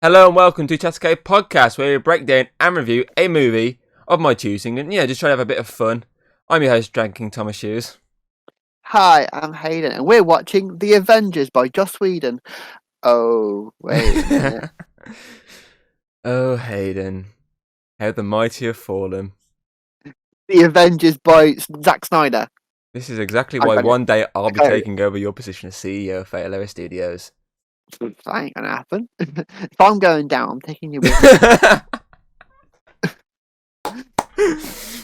Hi, I'm Hayden, and we're watching The Avengers by Joss Whedon. Oh, wait a minute. Oh, Hayden, how the mighty have fallen. The Avengers by Zack Snyder. This is exactly why one day I'll be taking over your position as CEO of Fatal Error Studios. That ain't gonna happen. If I'm going down, I'm taking you with me.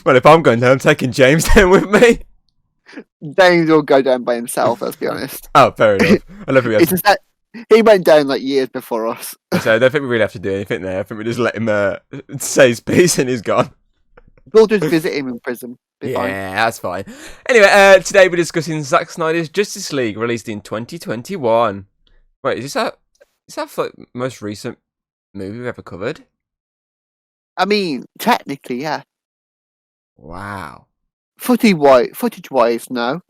Well, if I'm going down, I'm taking James down with me. James will go down by himself, let's be honest. Oh, fair enough. I love it. He went down like years before us. So I don't think we really have to do anything there. I think we just let him say his piece and he's gone. We'll just visit him in prison. Fine. That's fine. Anyway, today we're discussing Zack Snyder's Justice League, released in 2021. Wait, is that like most recent movie we've ever covered? I mean, technically, yeah. Wow. Footage-wise, no.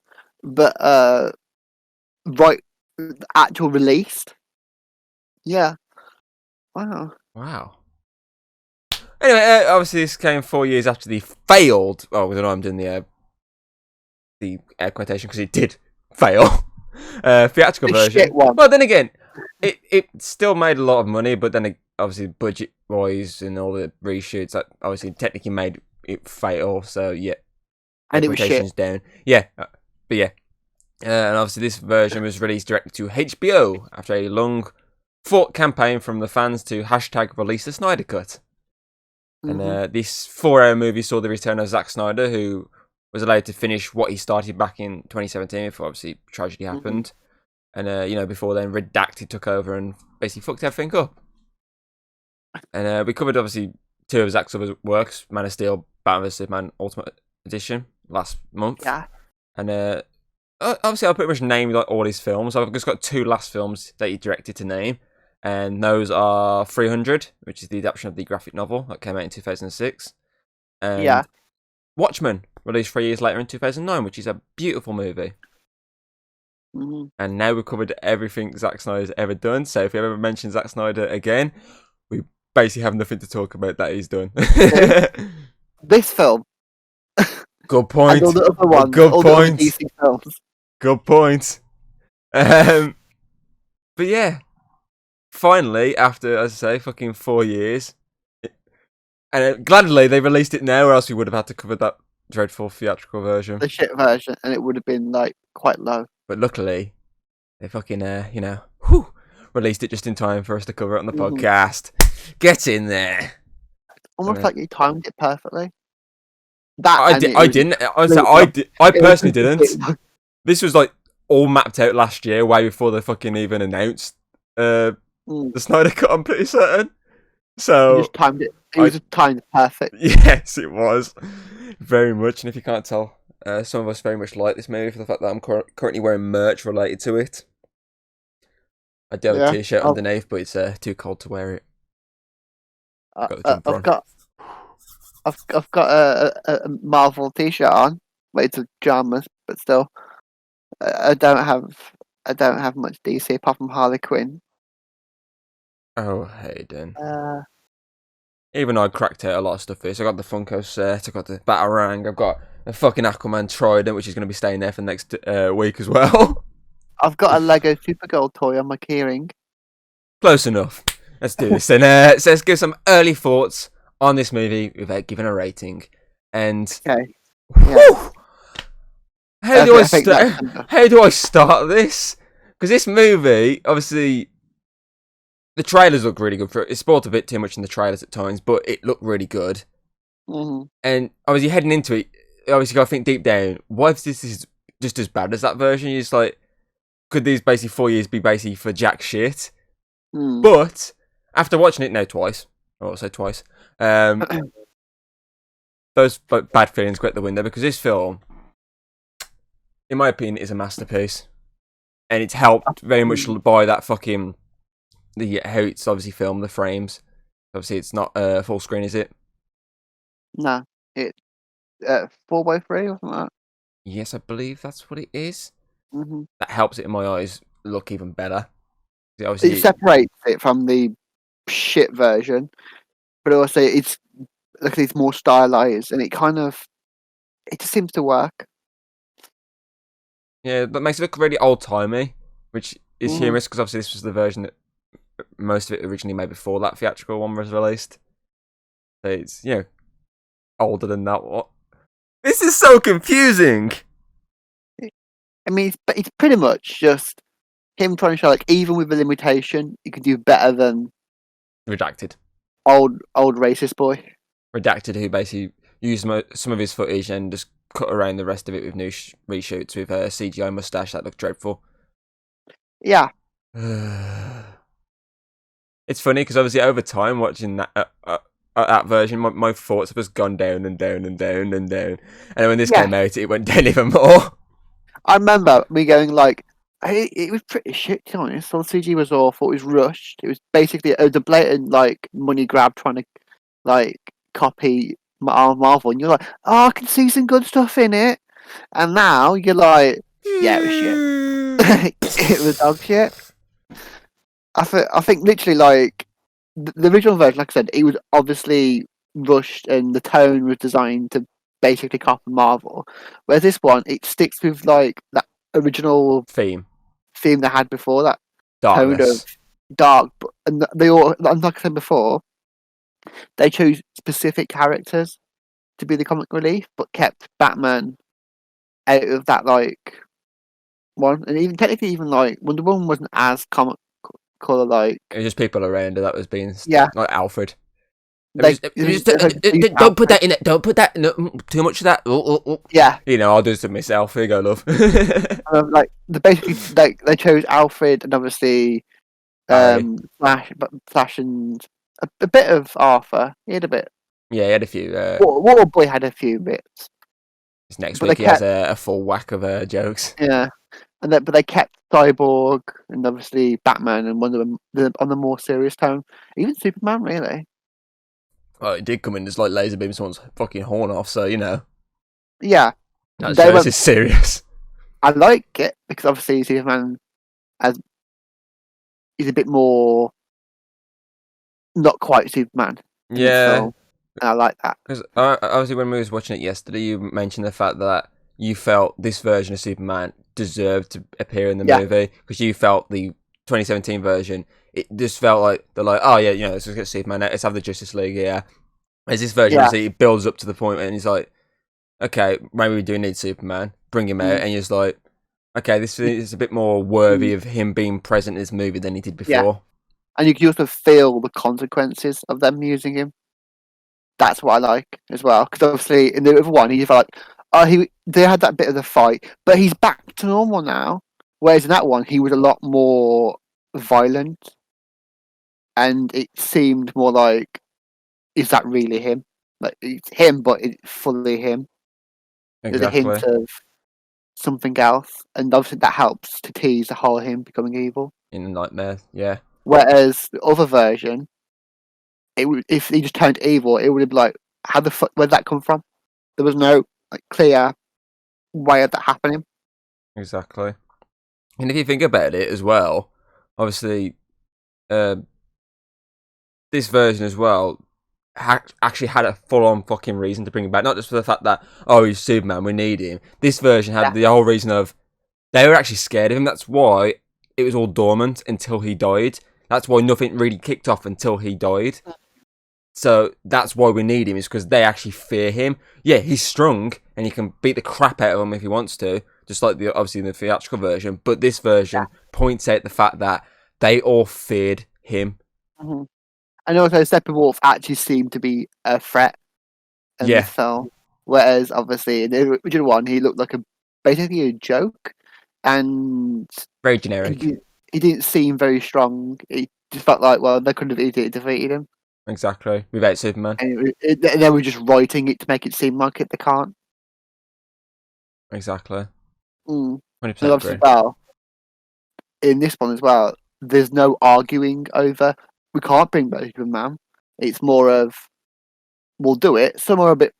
But, actual released? Yeah. Wow. Anyway, obviously this came 4 years after the failed. Oh, I don't know. I'm doing the air quotation because it did fail. Theatrical version. Well, then again, it still made a lot of money, but then obviously budget wise and all the reshoots that obviously technically made it fail. So yeah, and it was shit. Down. Yeah, but yeah, and obviously this version was released directly to HBO after a long fought campaign from the fans to #release the Snyder Cut. And this 4-hour movie saw the return of Zack Snyder, who was allowed to finish what he started back in 2017 before obviously tragedy happened. And, before then, Redacted took over and basically fucked everything up. And we covered, obviously, 2 of Zack's other works, Man of Steel, Batman vs Superman Ultimate Edition, last month. Yeah. And obviously, I'll pretty much name like all his films. I've just got 2 last films that he directed to name. And those are 300, which is the adaptation of the graphic novel that came out in 2006. And Watchmen, released 3 years later in 2009, which is a beautiful movie. And now we've covered everything Zack Snyder's ever done. So if you ever mention Zack Snyder again, we basically have nothing to talk about that he's done. This film. Good point. And all the other ones. Good all point. The DC films. Good point. But yeah. Finally, after, as I say, fucking 4 years, and gladly they released it now, or else we would have had to cover that dreadful theatrical version. The shit version, and it would have been, like, quite low. But luckily, they fucking, released it just in time for us to cover it on the podcast. Get in there. Almost like you timed it perfectly. I didn't. I personally didn't. This was, like, all mapped out last year, way before they fucking even announced the Snyder Cut, I'm pretty certain. So you just timed it. It was timed perfect. Yes, it was very much. And if you can't tell, some of us very much like this movie for the fact that I'm currently wearing merch related to it. I do have a t-shirt underneath, but it's too cold to wear it. I've got a Marvel t-shirt on. Well, it's a pajamas, but still, I don't have much DC apart from Harley Quinn. Oh, Hayden. Even though I cracked out a lot of stuff here. So I got the Funko set, I got the Batarang, I've got a fucking Aquaman Trident, which is going to be staying there for the next week as well. I've got a Lego Supergirl toy on my keyring. Close enough. Let's do this. And so let's give some early thoughts on this movie without giving a rating. And how do I start this? Because this movie, obviously, the trailers look really good for it. It spoiled a bit too much in the trailers at times, but it looked really good. And obviously heading into it, obviously you got to think deep down, what if this is just as bad as that version? You're just like, could these basically 4 years be basically for jack shit? But after watching it now twice, or I'll say twice, those bad feelings go out the window, because this film, in my opinion, is a masterpiece. And it's helped very much by that fucking how it's obviously filmed, the frames. Obviously, it's not full screen, is it? No, it's 4x3, wasn't that? Yes, I believe that's what it is. That helps it in my eyes look even better. It separates it from the shit version, but also it's like it's more stylized, and it just seems to work. Yeah, that makes it look really old timey, which is Mm-hmm. humorous because obviously this was the version that most of it originally made before that theatrical one was released. So it's older than that. What? This is so confusing. I mean, it's pretty much just him trying to show like even with the limitation, you can do better than Redacted. old racist boy. Redacted, who basically used some of his footage and just cut around the rest of it with new reshoots with a CGI mustache that looked dreadful. Yeah, It's funny because obviously over time watching that version, my thoughts have just gone down and down and down and down. And then when this yeah. came out, it went down even more. I remember me going like, it was pretty shit to be honest. The CG was awful. It was rushed. It was basically a blatant like money grab trying to like copy Marvel, and you're like, oh, I can see some good stuff in it. And now you're like, yeah, it was shit. It was dog shit. I think literally like the original version, like I said, it was obviously rushed and the tone was designed to basically copy Marvel. Whereas this one, it sticks with like that original Theme. theme they had before, that tone of Darkness. dark. And they all, like I said before, they chose specific characters to be the comic relief, but kept Batman out of that like one. And even technically, even like Wonder Woman wasn't as comic color like. It was just people around her that was being Yeah, like Alfred. they, they used Don't put Alfred. that in it. Don't put that. No, too much of that. Yeah, I'll do some myself. Here you go, love. like they chose Alfred and obviously Barry. Flash and a bit of Arthur. He had a bit. Yeah, he had a few. Waterboy had a few bits, This next but they week he has kept a full whack of jokes. yeah, but they kept Cyborg and obviously Batman and one of them on the more serious tone. Even Superman, really. Well, it did come in just like laser beam someone's fucking horn off, so Yeah, that they shows went. it's serious. I like it because obviously Superman as he's a bit more not quite Superman in this Yeah, film, and I like that. because obviously when we was watching it yesterday, you mentioned the fact that you felt this version of Superman deserved to appear in the Yeah, movie because you felt the 2017 version. It just felt like they're like, oh yeah, let's just get Superman. Let's have the Justice League here. As this version, yeah, obviously, it builds up to the point, and he's like, okay, maybe we do need Superman. Bring him out, mm, and you're just like, okay, this is a bit more mm, worthy of him being present in this movie than he did yeah. before. And you can also feel the consequences of them using him. That's what I like as well. Because obviously in the other one, he felt like, they had that bit of the fight, but he's back to normal now. Whereas in that one, he was a lot more violent, and it seemed more like, is that really him? Like it's him, but it's fully him. There's a hint Exactly. of something else, and obviously that helps to tease the whole him becoming evil. In the nightmare, yeah. Whereas the other version, if he just turned evil, it would have been like, how the fuck, where'd that come from? There was no like clear way of that happening. Exactly. And if you think about it as well, obviously, uh, this version as well actually had a full-on fucking reason to bring him back. Not just for the fact that, oh, he's Superman, we need him. This version had Yeah. the whole reason of they were actually scared of him. That's why it was all dormant until he died. That's why nothing really kicked off until he died. So that's why we need him, is because they actually fear him. Yeah, he's strong and he can beat the crap out of them if he wants to, just like obviously in the theatrical version. But this version points out the fact that they all feared him. Mm-hmm. And also, Steppenwolf actually seemed to be a threat in Yeah, this film, whereas obviously in the original one, he looked like basically a joke, and very he generic. didn't, he didn't seem very strong. He just felt like, well, they could have easily defeated him, Exactly. Without Superman. and they were just writing it to make it seem like they can't. Exactly. Mm. And 100% obviously, agree. well, in this one as well, there's no arguing over we can't bring back Superman. It's more of we'll do it. Some are a bit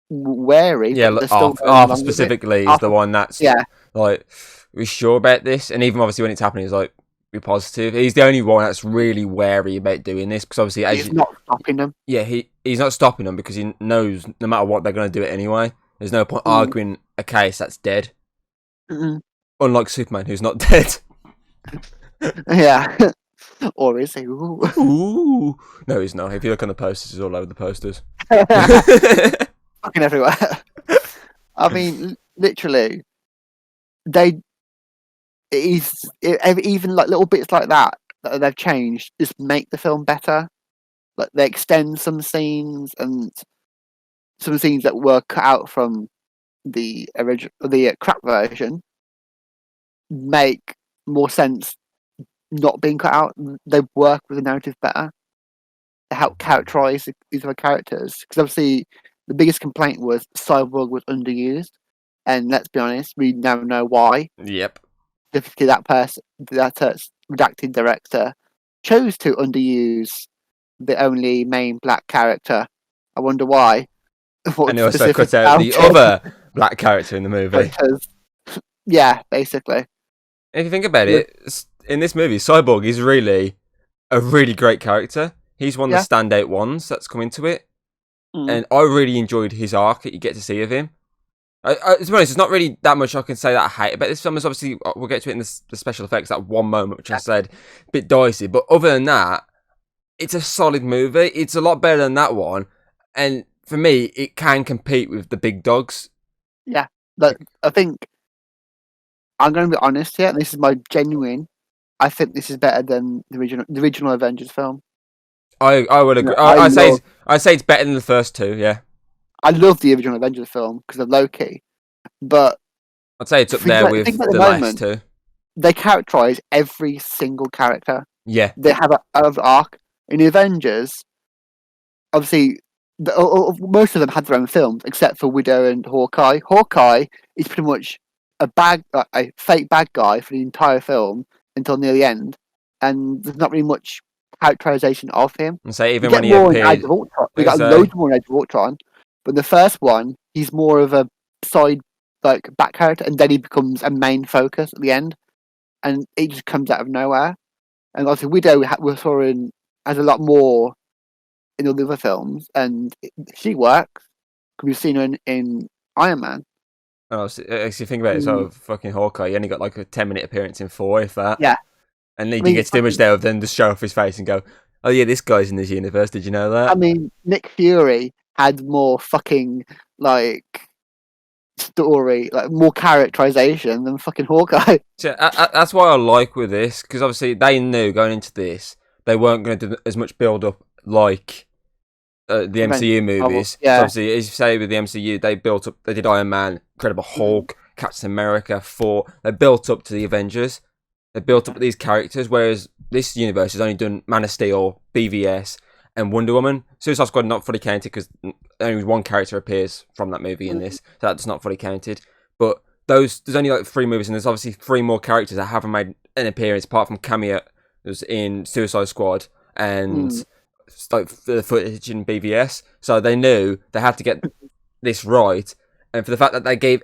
wary, Yeah, but they're still going Arthur along with it. specifically is the Arthur, one that's yeah, like, we're sure about this. And even obviously when it's happening, he's like, be positive. He's the only one that's really wary about doing this because obviously, He's not stopping them. yeah, he's not stopping them because he knows no matter what they're going to do it anyway. There's no point arguing a case that's dead. Mm-mm. Unlike Superman, who's not dead. Yeah. Or is he? Ooh. Ooh, no, he's not. If you look on the posters, he's all over the posters. Fucking everywhere. I mean, literally, they even like little bits like that they've changed just make the film better. Like they extend some scenes and some scenes that were cut out from the original, the crap version, make more sense not being cut out. They work with the narrative better. They help characterize these other characters because obviously the biggest complaint was Cyborg was underused, and let's be honest, we now know why. Yep. Specifically, that redacted director chose to underuse the only main black character. I wonder why. And he also cut out the other black character in the movie. Yeah, basically. If you think about it, in this movie, Cyborg is really a really great character. He's one of the standout ones that's come into it. And I really enjoyed his arc that you get to see of him. To be honest, there's not really that much I can say that I hate about this film. Is obviously, we'll get to it in the special effects, that one moment, which I said, a bit dicey. But other than that, it's a solid movie. It's a lot better than that one. And for me, it can compete with the big dogs. Yeah. Like, I think, I'm going to be honest here, and this is my genuine, I think this is better than the original Avengers film. I would agree. I say it's better than the first two, yeah. I love the original Avengers film because of Loki, but I'd say it's up there with the last two. They characterize every single character. Yeah. They have an arc. In the Avengers, obviously, most of them had their own films, except for Widow and Hawkeye. Hawkeye is pretty much a fake bad guy for the entire film until near the end, and there's not really much characterization of him. And say even when he appeared, we got loads more in Age of Ultron, but the first one, he's more of a side, like back character, and then he becomes a main focus at the end, and it just comes out of nowhere. And obviously, Widow we saw has a lot more in all the other films, and she works because we've seen her in Iron Man. Oh, so if you think about it, so fucking Hawkeye, he only got like a 10-minute appearance in 4, if that. Yeah. And he gets too much there of then just show off his face and go, oh yeah, this guy's in this universe, did you know that? I mean, Nick Fury had more fucking, like, story, like, more characterization than fucking Hawkeye. So that's why I like with this, because obviously they knew going into this, they weren't going to do as much build-up like the MCU movies. Yeah. So obviously, as you say with the MCU, they did Iron Man, Incredible Hulk, Captain America, Thor. They built up to the Avengers. They built up these characters, whereas this universe has only done Man of Steel, BVS, and Wonder Woman. Suicide Squad not fully counted because only one character appears from that movie in this, so that's not fully counted. But there's only like 3 movies, and there's obviously 3 more characters that haven't made an appearance apart from cameo in Suicide Squad and like the footage in BVS. So they knew they had to get this right. And for the fact that they gave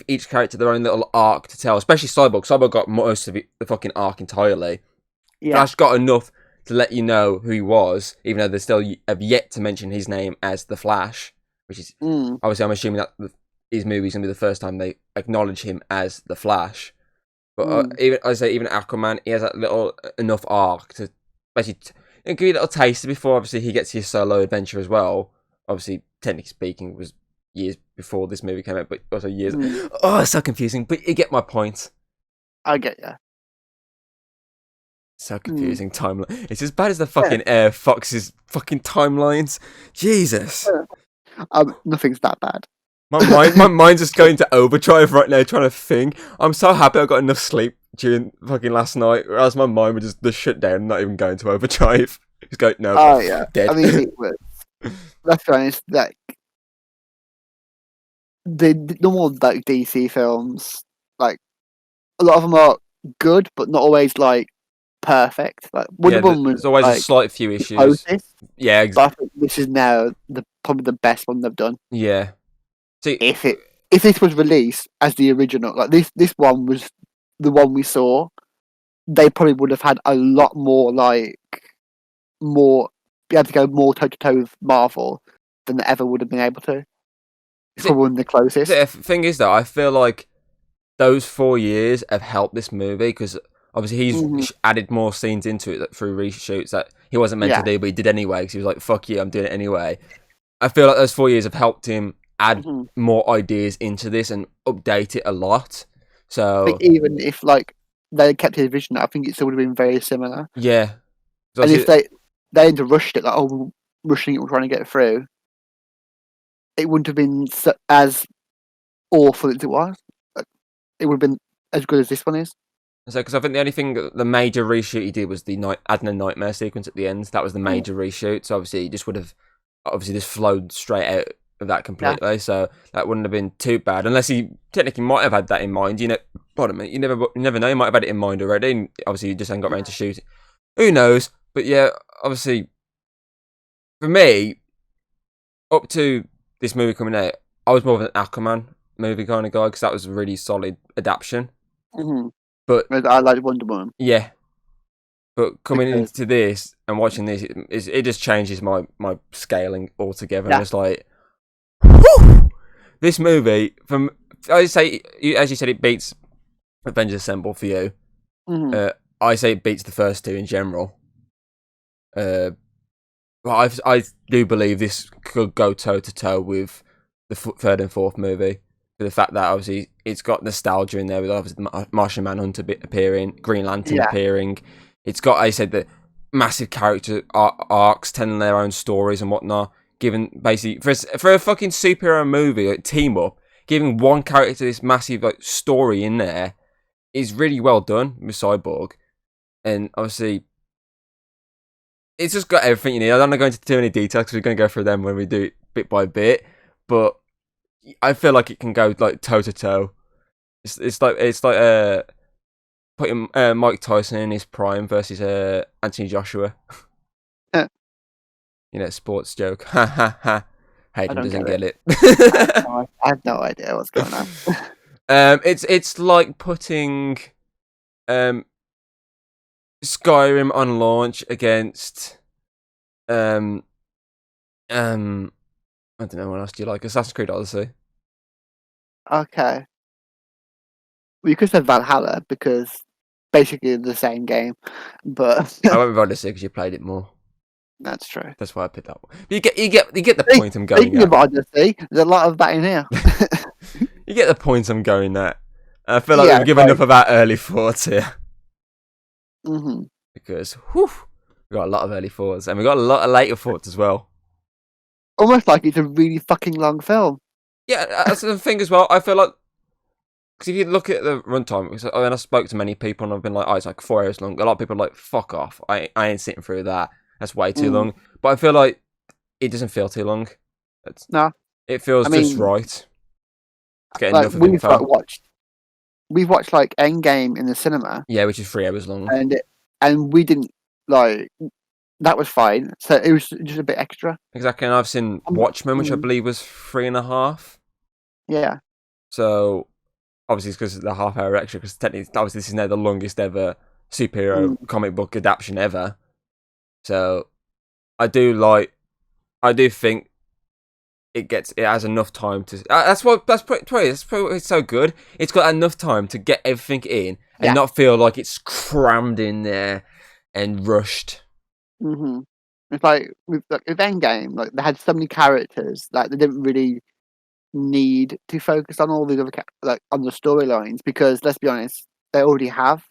each character their own little arc to tell, especially Cyborg. Cyborg got most of the fucking arc entirely. Yeah. Flash got enough to let you know who he was, even though they still have yet to mention his name as the Flash, which is obviously I'm assuming that his movie's gonna be the first time they acknowledge him as the Flash. But even Aquaman, he has that little enough arc to basically give you a little taste before obviously he gets his solo adventure as well. Obviously, technically speaking, it was years before this movie came out, but also years. Oh, it's so confusing. But you get my point. I get you. So confusing timeline. It's as bad as the fucking Air Fox's fucking timelines. Jesus. Nothing's that bad. My mind's just going to overdrive right now, trying to think. I'm so happy I got enough sleep during fucking last night, whereas my mind would just shut down, not even going to overdrive. Just go, no. Oh yeah. Dead. I mean, let's be honest. Like the normal like DC films, like a lot of them are good, but not always like perfect. Like Wonder Woman, there's always a slight few issues. Yeah, exactly. But I think this is now probably the best one they've done. Yeah. See, if this was released as the original, like this one was the one we saw, they probably would have had a lot more more be able to go more toe to toe with Marvel than they ever would have been able to. It's The probably one of the closest. thing is, though, I feel like those 4 years have helped this movie because obviously he's Hmm. added more scenes into it through reshoots that he wasn't meant to Yeah. do, but he did anyway because he was like, "Fuck you, I'm doing it anyway." I feel like those 4 years have helped him add Hmm. more ideas into this and update it a lot. I think So even if they kept his vision, I think it still would have been very similar. yeah, so And if obviously, they had rushed it, rushing it, we're trying to get through, it wouldn't have been as awful as it was. It would have been as good as this one is. because I think the only thing, the major reshoot he did was the adding a nightmare sequence at the end. That was the Mm. major reshoot. So obviously, he just would have obviously just flowed straight out of that Yeah. completely. So that wouldn't have been too bad, unless he technically might have had that in mind. You know, pardon me, you never know. He might have had it in mind already. And obviously, he just hadn't got around to shooting. Who knows? But yeah, obviously, for me, up to this movie coming out, I was more of an Aquaman movie kind of guy because that was a really solid adaptation. Mm-hmm. But I like Wonder Woman yeah, but coming because into this and watching this, it just changes my scaling altogether. I'm yeah. just like, whew! This movie, from I say, as you said, it beats Avengers Assemble for you. Mm-hmm. I say it beats the first two in general. But I do believe this could go toe to toe with the third and fourth movie. For the fact that obviously it's got nostalgia in there with obviously the Martian Manhunter appearing, Green Lantern Yeah. appearing. It's got, I said, the massive character arcs telling their own stories and whatnot. Given basically for a fucking superhero movie, like team up, giving one character this massive like story in there is really well done with Cyborg. And obviously it's just got everything you need. I don't want to go into too many details because we're going to go through them when we do it bit by bit. But I feel like it can go like toe to toe. It's like putting Mike Tyson in his prime versus Anthony Joshua. I You know, sports joke. Ha ha ha. Hayden don't doesn't get it. get it. I have no idea what's going on. It's like putting Skyrim on launch against um I don't know what else do you like? Assassin's Creed Odyssey. Okay. Well, you could say Valhalla because basically the same game, but I went with Odyssey because you played it more. that's true. That's why I picked that one. But you get the point I'm going Speaking at. of Odyssey, there's a lot of that in here. You get the point I'm going at. I feel like Yeah, we've given right. enough of our early thoughts here Mm-hmm. because whew, we got a lot of early thoughts and we got a lot of later thoughts as well. Almost like it's a really fucking long film. Yeah, that's the thing as well. I feel like because if you look at the runtime, I spoke to many people and I've been like, oh, it's like 4 hours long. A lot of people are like, fuck off. I ain't sitting through that. That's way too long. But I feel like it doesn't feel too long. No, It feels I just mean, right. It's getting like enough of info. we've watched like Endgame in the cinema, Yeah, which is 3 hours long. and we didn't like that was fine. So it was just a bit extra. Exactly, and I've seen Watchmen, which I believe was 3.5. Yeah. So obviously, it's because of the half-hour extra. Because technically, obviously, this is now the longest ever superhero comic book adaptation ever. So I do think it has enough time to. That's probably it's so good. It's got enough time to get everything in and Yeah. not feel like it's crammed in there and rushed. Mm-hmm. It's like with Endgame, like they had so many characters that they didn't really need to focus on all these other on the storylines because let's be honest, they already have.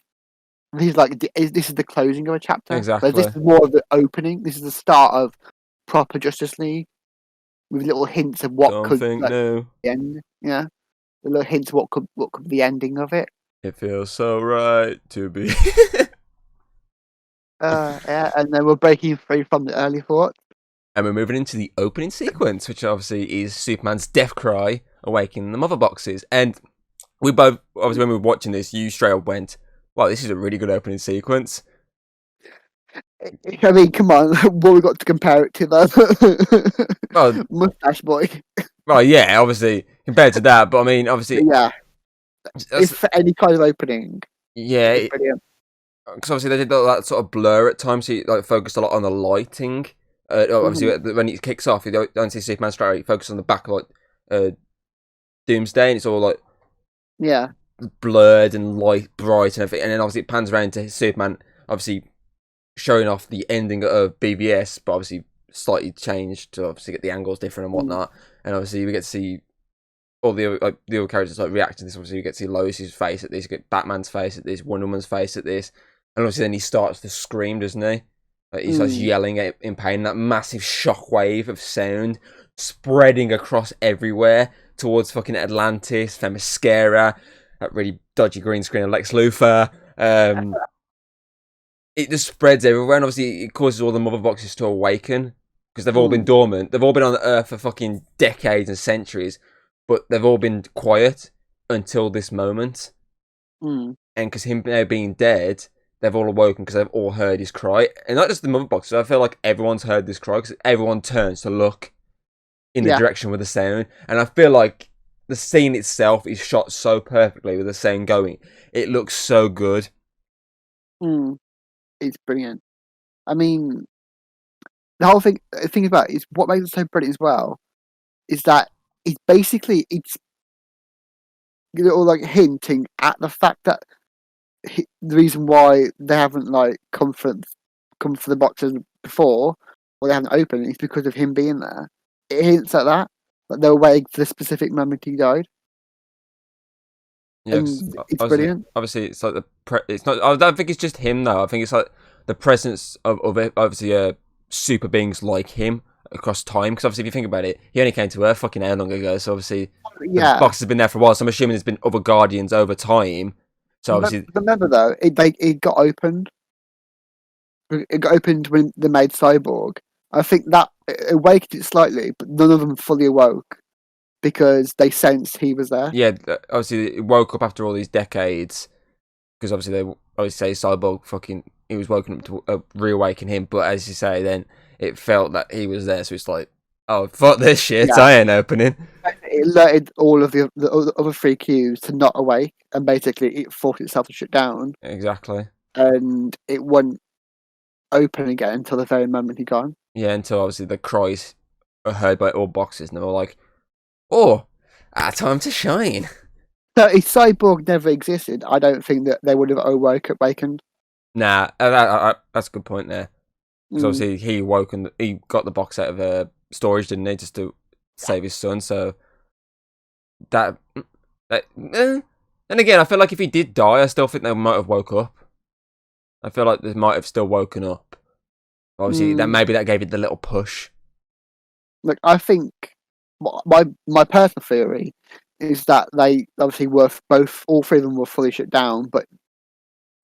This is this is the closing of a chapter. Like this Exactly. is more of the opening. This is the start of proper Justice League with little hints of what could Something new. the end. Yeah, the little hints of what could be the ending of it. It feels so right to be. Yeah, and then we're breaking free from the early thoughts. And we're moving into the opening sequence, which obviously is Superman's death cry awakening the mother boxes. And we both, obviously, when we were watching this, you straight up went, wow, this is a really good opening sequence. I mean, come on, what we got to compare it to though? Well, Mustache Boy. well, yeah, obviously, compared to that, but I mean, obviously, Yeah, that's, if any kind of opening, yeah, it's brilliant. because obviously they did that sort of blur at times, so you like focused a lot on the lighting. Obviously, when it kicks off, you don't see Superman straight away. You focus on the back of like Doomsday, and it's all like Yeah. blurred and light bright and everything. And then obviously it pans around to Superman, obviously showing off the ending of BVS, but obviously slightly changed to obviously get the angles different and whatnot. And obviously we get to see all the other characters like react to this. Obviously you get to see Lois's face at this, you get Batman's face at this, Wonder Woman's face at this, and obviously then he starts to scream, doesn't he? Like he starts yelling in pain. That massive shockwave of sound spreading across everywhere towards fucking Atlantis, Themyscira, that really dodgy green screen of Lex Luthor. It just spreads everywhere, and obviously it causes all the mother boxes to awaken because they've all been dormant. They've all been on the Earth for fucking decades and centuries, but they've all been quiet until this moment. And because him now being dead, they've all awoken because they've all heard his cry, and not just the mother boxes. I feel like everyone's heard this cry because everyone turns to look in the direction with the sound, and I feel like the scene itself is shot so perfectly with the sound going. It looks so good. It's brilliant. I mean, the whole thing about it is what makes it so brilliant as well is that it's all like hinting at the fact that the reason why they haven't like come for the boxes before, or they haven't opened, is because of him being there. It hints at that they were waiting for the specific moment he died. Yeah, and it's brilliant. Obviously, it's like it's not. I don't think it's just him though. I think it's like the presence of obviously super beings like him across time. Because obviously, if you think about it, he only came to Earth fucking how long ago? So obviously, the box has been there for a while. So I'm assuming there's been other Guardians over time. So obviously, remember though, it got opened. It got opened when they made Cyborg. I think that it awakened it slightly, but none of them fully awoke because they sensed he was there. Yeah, obviously, it woke up after all these decades. Because obviously, they always say Cyborg fucking he was woken up to reawaken him. But as you say, then it felt that he was there. So it's like, oh fuck this shit! I ain't opening. It alerted all of the other three Qs to not awake, and basically it forced itself to shut down. Exactly. And it wouldn't open again until the very moment he gone. Yeah, until obviously the cries are heard by all boxes, and they were like, "Oh, our time to shine." So if Cyborg never existed, I don't think that they would have awakened. Nah, that's a good point there. Because obviously he woke and he got the box out of storage, didn't he, just to save his son. So that then again, I feel like if he did die, I still think they might have woke up. I feel like they might have still woken up. Obviously, maybe that gave it the little push. Like I think my personal theory is that they obviously were all three of them were fully shut down, but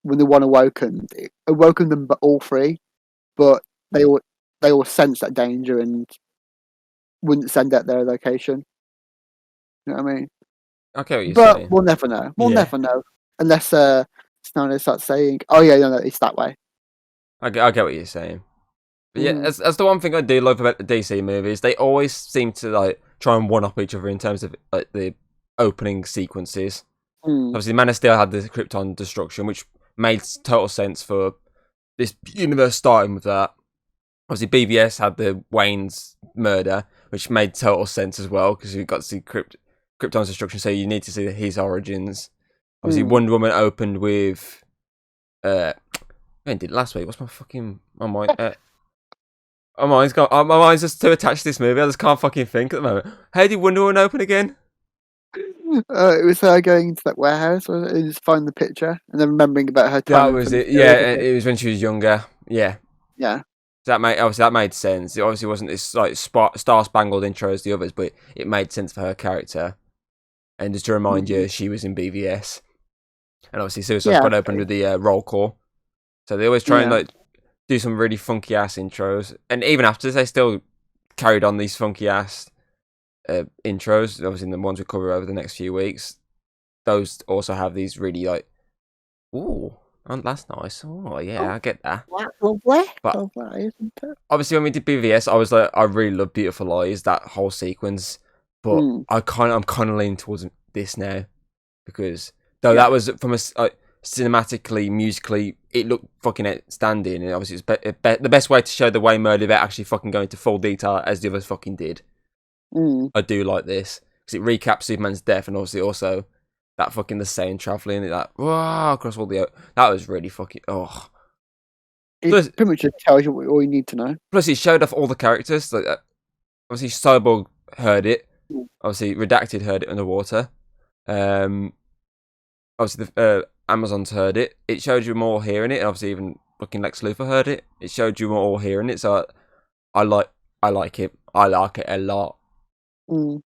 when the one awoken, it awoken them, but all three, but they all sensed that danger and wouldn't send out their location. You know what I mean? Okay, what you're but saying. we'll never know. We'll never know unless Snyder starts saying, "Oh yeah, no, it's that way." I get what you're saying. But yeah, that's the one thing I do love about the DC movies. They always seem to like try and one up each other in terms of like the opening sequences. Obviously, Man of Steel had the Krypton destruction, which made total sense for this universe starting with that. Obviously, BVS had the Wayne's murder, which made total sense as well because you got to see Krypton's destruction, so you need to see his origins. Obviously, Wonder Woman opened with when did it last week? What's my mind? My mind's just too attached to this movie. I just can't fucking think at the moment. How did Wonder Woman open again? It was her going into that warehouse and just find the picture and then remembering about her time. That was it. Yeah, it was when she was younger. Yeah. Yeah. That made sense. It obviously wasn't this like star-spangled intro as the others, but it made sense for her character. And just to remind you, she was in BVS, and obviously Suicide Squad opened with the roll call. So they always try and like do some really funky ass intros, and even after this, they still carried on these funky ass intros. Obviously, the ones we cover over the next few weeks, those also have these really like, ooh, that's nice. Oh yeah, I get that. But obviously, when we did BVS, I was like, I really love Beautiful Eyes, that whole sequence. But I'm kind of leaning towards this now because that was from a cinematically, musically, it looked fucking outstanding. And obviously, it's the best way to show the Wayne murder without actually fucking going into full detail as the others fucking did. I do like this because it recaps Superman's death, and obviously also that fucking the same traveling, that wow across all the that was really fucking It Plus, pretty much just tells you all you need to know. plus it showed off all the characters. Like obviously, Cyborg heard it. Mm. Obviously, Redacted heard it underwater. Obviously, the Amazons heard it. It showed you more hearing it. And obviously, even fucking Lex Luthor heard it. It showed you more hearing it. So I like it. I like it a lot. Mm.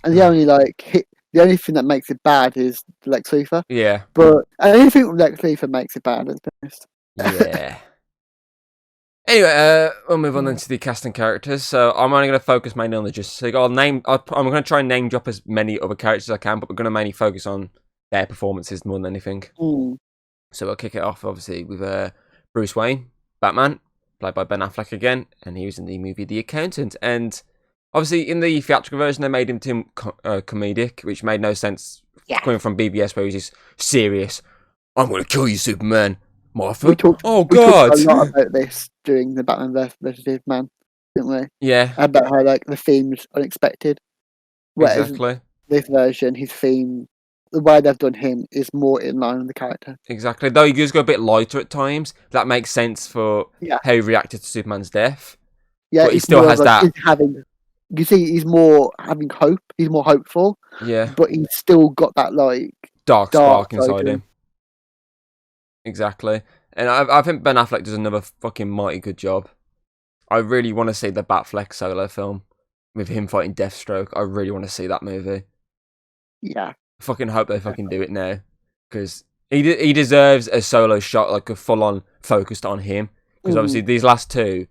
And the only thing that makes it bad is Lex Luthor. Yeah. But anything with Lex Luthor makes it bad, let's be honest. Yeah. Anyway, we'll move on then to the cast and characters. So I'm only going to focus mainly on the Justice League. I'm going to try and name drop as many other characters as I can, but we're going to mainly focus on their performances more than anything. Mm. So we'll kick it off, obviously, with Bruce Wayne, Batman, played by Ben Affleck again, and he was in the movie The Accountant. And obviously, in the theatrical version, they made him too comedic, which made no sense coming from BBS, where he's just serious. I'm going to kill you, Superman. Martha. We talked Oh God! a lot about this during the Batman versus Superman, didn't we? Yeah, About how the theme's unexpected. Whereas exactly. this version, his theme, the way they've done him, is more in line with the character. Exactly. Though he does go a bit lighter at times. That makes sense for how he reacted to Superman's death. Yeah, But he it's still more has of that. You see, he's more having hope. He's more hopeful. Yeah. But he's still got that Dark spark inside side him. Exactly. And I think Ben Affleck does another fucking mighty good job. I really want to see the Batfleck solo film with him fighting Deathstroke. I really want to see that movie. Yeah. I fucking hope they fucking do it now. Because he deserves a solo shot, like a full-on focused on him. Because obviously these last two,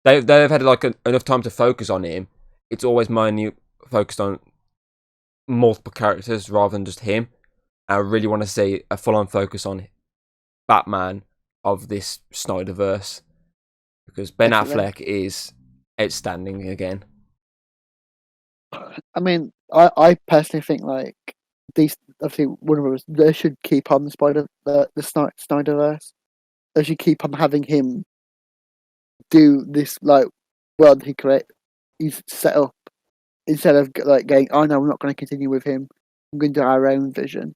they've had enough time to focus on him. It's always minute focused on multiple characters rather than just him. I really want to see a full-on focus on Batman of this Snyderverse, because Ben Affleck is outstanding again. I mean, I personally think these, obviously Warner us, they should keep on the Snyderverse. They should keep on having him do this world he's set up, instead of going, oh no, we're not going to continue with him. I'm going to do our own vision,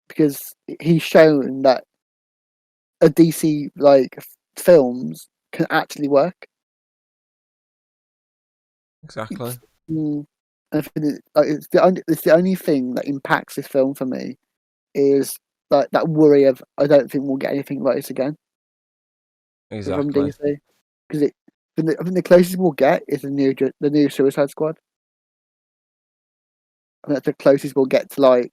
because he's shown that a DC films can actually work. Exactly. And I think it's the only thing that impacts this film for me is that worry of, I don't think we'll get anything like this again from Exactly. DC, because I think the closest we'll get is the new Suicide Squad, and that's the closest we'll get to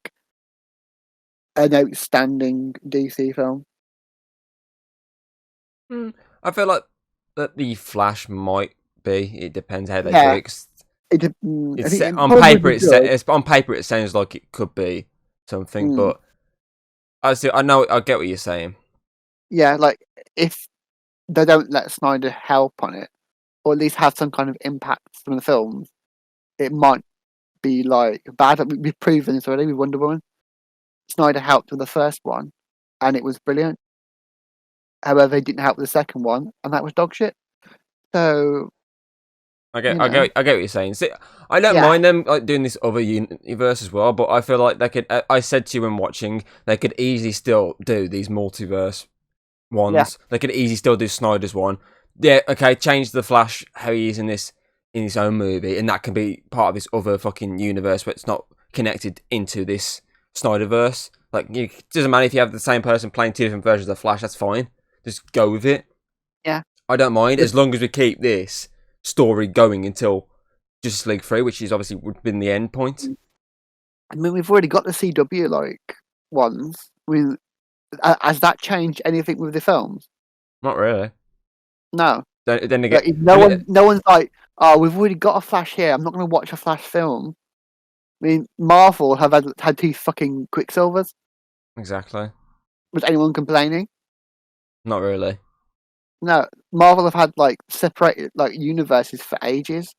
an outstanding DC film. I feel like that the Flash might be. It depends how they do it. 'Cause I think it on probably paper, would be good. on paper it sounds like it could be something, Mm. but I get what you're saying. Yeah, if they don't let Snyder help on it, or at least have some kind of impact from the films, it might be bad. We've proven this already with Wonder Woman. Snyder helped with the first one, and it was brilliant. However, he didn't help with the second one, and that was dog shit. So I get what you're saying. See, I don't mind them doing this other universe as well, but I feel like they could. I said to you when watching, they could easily still do these multiverse ones. Yeah. They could easily still do Snyder's one. Yeah, okay, change the Flash how he is in his own movie, and that can be part of this other fucking universe where it's not connected into this Snyderverse. It doesn't matter if you have the same person playing two different versions of the Flash. That's fine. Just go with it. Yeah. I don't mind as long as we keep this story going until Justice League 3, which is obviously would have been the end point. I mean, we've already got the CW ones. I mean, has that changed anything with the films? Not really. No. Then again, no one's like, oh, we've already got a Flash here. I'm not going to watch a Flash film. I mean, Marvel have had two fucking Quicksilvers. Exactly. Was anyone complaining? Not really. No, Marvel have had separated universes for ages.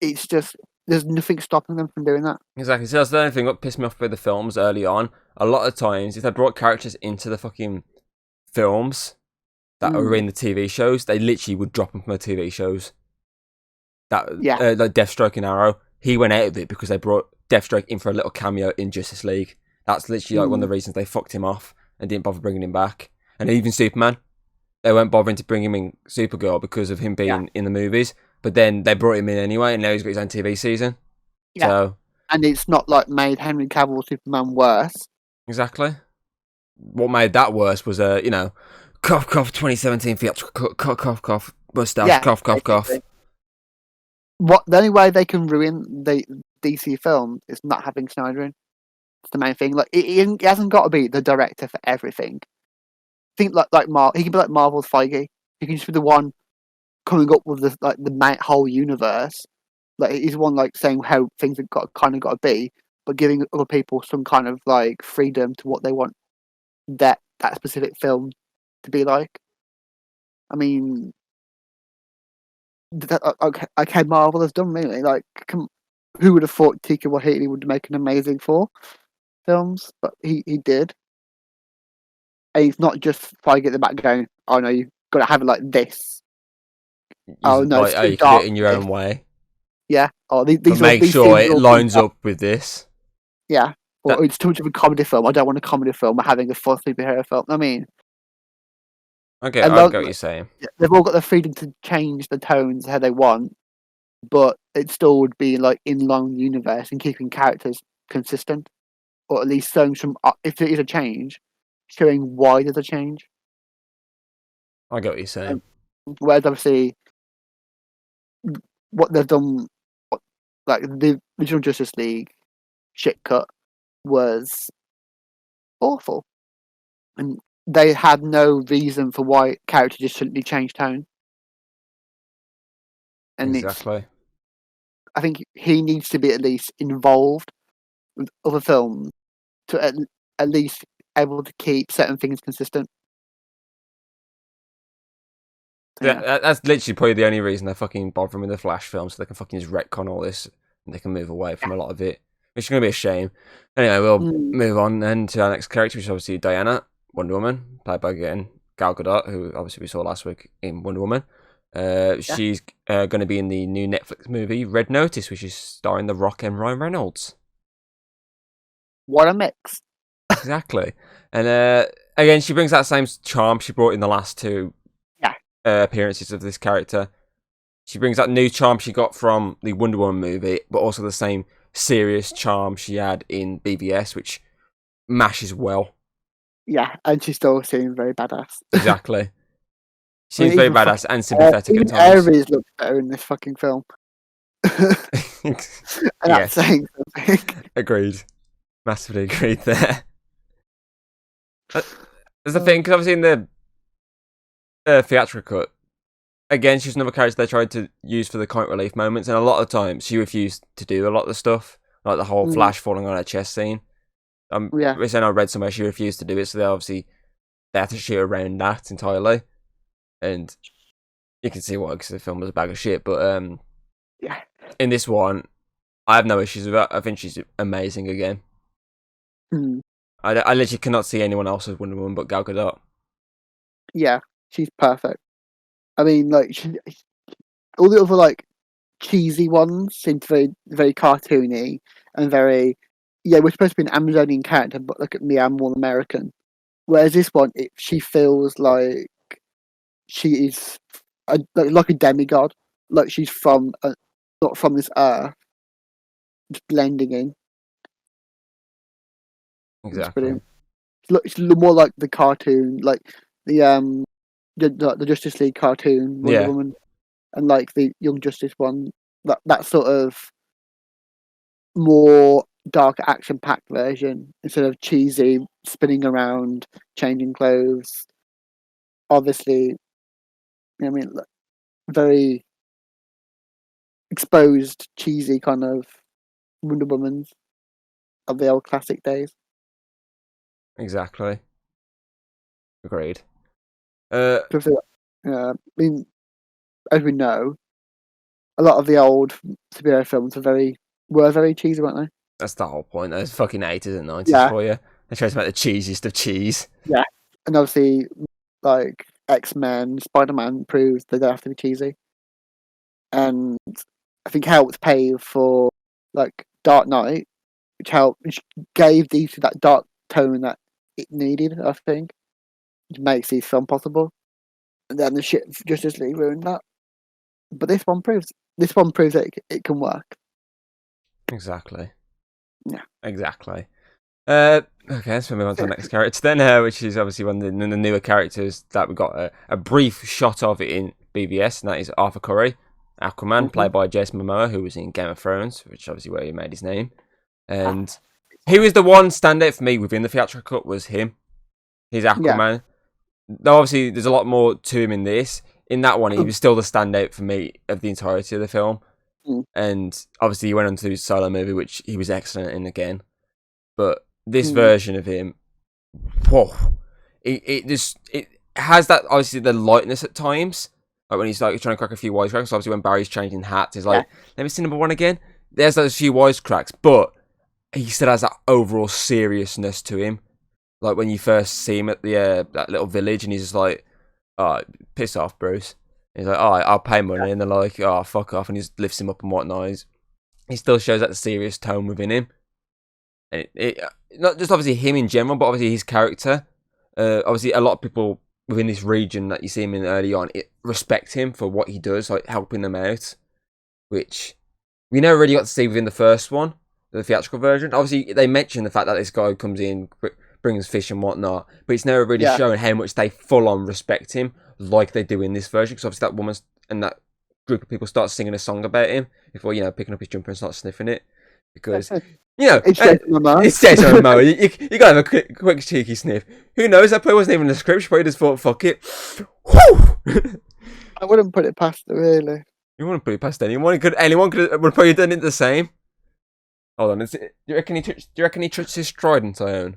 It's just there's nothing stopping them from doing that. Exactly. So that's the only thing that pissed me off with the films early on. A lot of times, if they brought characters into the fucking films that were Mm. in the TV shows, they literally would drop them from the TV shows. That Yeah. like Deathstroke and Arrow, he went out of it because they brought Deathstroke in for a little cameo in Justice League. That's literally like one of Mm. the reasons they fucked him off and didn't bother bringing him back. And even Superman, they weren't bothering to bring him in Supergirl because of him Yeah. being in the movies. But then they brought him in anyway, and now he's got his own TV season. Yeah. So And it's not like made Henry Cavill Superman worse. exactly. What made that worse was cough cough 2017 theatrical cough mustache Yeah. cough. Basically. What the only way they can ruin the DC film is not having Snyder in. It's the main thing. Like he hasn't got to be the director for everything. Think like he can be like Marvel's Feige. He can just be the one coming up with the whole universe. Like he's the one like saying how things have got to be, but giving other people some kind of like freedom to what they want that specific film to be like. I mean, okay, Marvel has done really like. Who would have thought Taika Waititi would make an amazing four films? But he did, and he's not just Feige at the back going, "Oh no, you've got to have it like this." Oh no, it's too You can do dark it in for your this. own way, Yeah. Oh, but make these sure scenes are it all too lines dark. up with this. Yeah. That Or it's too much of a comedy film. I don't want a comedy film. We're having a fun superhero film. I mean, okay, and I get what you're saying. they've all got the freedom to change the tones how they want, but it still would be like in line universe and keeping characters consistent, or at least showing some. If there is a change, showing why there's a change. I get what you're saying. Whereas obviously, what they've done, like the original Justice League shit cut, was awful, and they had no reason for why characters just suddenly change tone. And Exactly. I think he needs to be at least involved with other films to at least able to keep certain things consistent. Yeah. That's literally probably the only reason they're fucking bothering with the Flash film, so they can fucking just retcon all this and they can move away from a lot of it, which is going to be a shame. Anyway, we'll Mm, move on then to our next character, which is obviously Diana, Wonder Woman, played by again Gal Gadot, who obviously we saw last week in Wonder Woman. yeah. She's going to be in the new Netflix movie Red Notice, which is starring The Rock and Ryan Reynolds. What a mix. Exactly. And again, she brings that same charm she brought in the last two Yeah. appearances of this character. She brings that new charm she got from the Wonder Woman movie, but also the same serious charm she had in BVS, which mashes well. Yeah, and she still seems very badass. Exactly. I mean, Seems very even badass and sympathetic at even times. Ares looks better in this fucking film, and that's Yes, saying something. agreed. Massively agreed there. There's the thing, Oh, because obviously in the theatrical cut, again, she's another character they tried to use for the comic relief moments, and a lot of times she refused to do a lot of the stuff, like the whole mm, Flash falling on her chest scene. yeah, Recently I read somewhere she refused to do it, so they had to shoot around that entirely, and you can see why, because the film was a bag of shit. But yeah, in this one, I have no issues with her. I think she's amazing again. mm, I literally cannot see anyone else as Wonder Woman but Gal Gadot. yeah. She's perfect. I mean, like all the other like cheesy ones seem very cartoony and very yeah. We're supposed to be an Amazonian character, but look at me, I'm more American. Whereas this one, she feels like she is like a demigod, like she's from not from this earth, just blending in. It's Exactly. brilliant. It's more like the cartoon, like the the Justice League cartoon, Wonder Yeah, Woman, and like the Young Justice one. That sort of more dark action packed version instead of cheesy spinning around, changing clothes. Obviously, I mean, like, very exposed, cheesy kind of Wonder Womans of the old classic days. exactly. Agreed. I mean, as we know, a lot of the old superhero films were very cheesy, weren't they? That's the whole point. Those fucking 80s and 90s Yeah, for you. They try to make the cheesiest of cheese. yeah. And obviously, like X-Men, Spider-Man proves they don't have to be cheesy, and I think helped pave for like Dark Knight, which gave DC that dark tone that it needed. I think it makes these film possible. And then the shit of Justice League ruined that. But this one proves that it can work. Exactly. Yeah. Exactly. Okay, let's move on to the next character then, which is obviously one of the newer characters that we got a brief shot of in BVS, and that is Arthur Curry, Aquaman, played by Jason Momoa, who was in Game of Thrones, which is obviously where he made his name. And he was the one standout for me within the theatrical cut, was him. He's Aquaman. Though obviously there's a lot more to him in this. In that one, he was still the standout for me of the entirety of the film. And obviously he went on to do his solo movie, which he was excellent in again. But this version of him, whoa, it has that, obviously, the lightness at times. Like when he's like trying to crack a few wisecracks. Obviously when Barry's changing hats, he's like, let me see number one again. There's those few wisecracks, but he still has that overall seriousness to him. Like when you first see him at the that little village, and he's just like, "Oh, piss off, Bruce." And he's like, "Oh, I'll pay money," and they're like, "Oh, fuck off," and he just lifts him up and whatnot. He still shows that serious tone within him, and it not just obviously him in general, but obviously his character. Obviously, a lot of people within this region that you see him in early on, respect him for what he does, like helping them out, which we never really got to see within the first one, the theatrical version. Obviously, they mention the fact that this guy comes in, brings fish and whatnot, but it's never really shown how much they full on respect him like they do in this version. Because obviously that woman and that group of people start singing a song about him before, picking up his jumper and start sniffing it, because it's Jason Momoa. It's Jason Momoa. You gotta have a quick cheeky sniff. Who knows? That probably wasn't even in the script. She probably just thought, fuck it. I wouldn't put it past it, really. You wouldn't put it past anyone. Anyone would probably done it the same. Hold on. Do you reckon he touched his trident I own?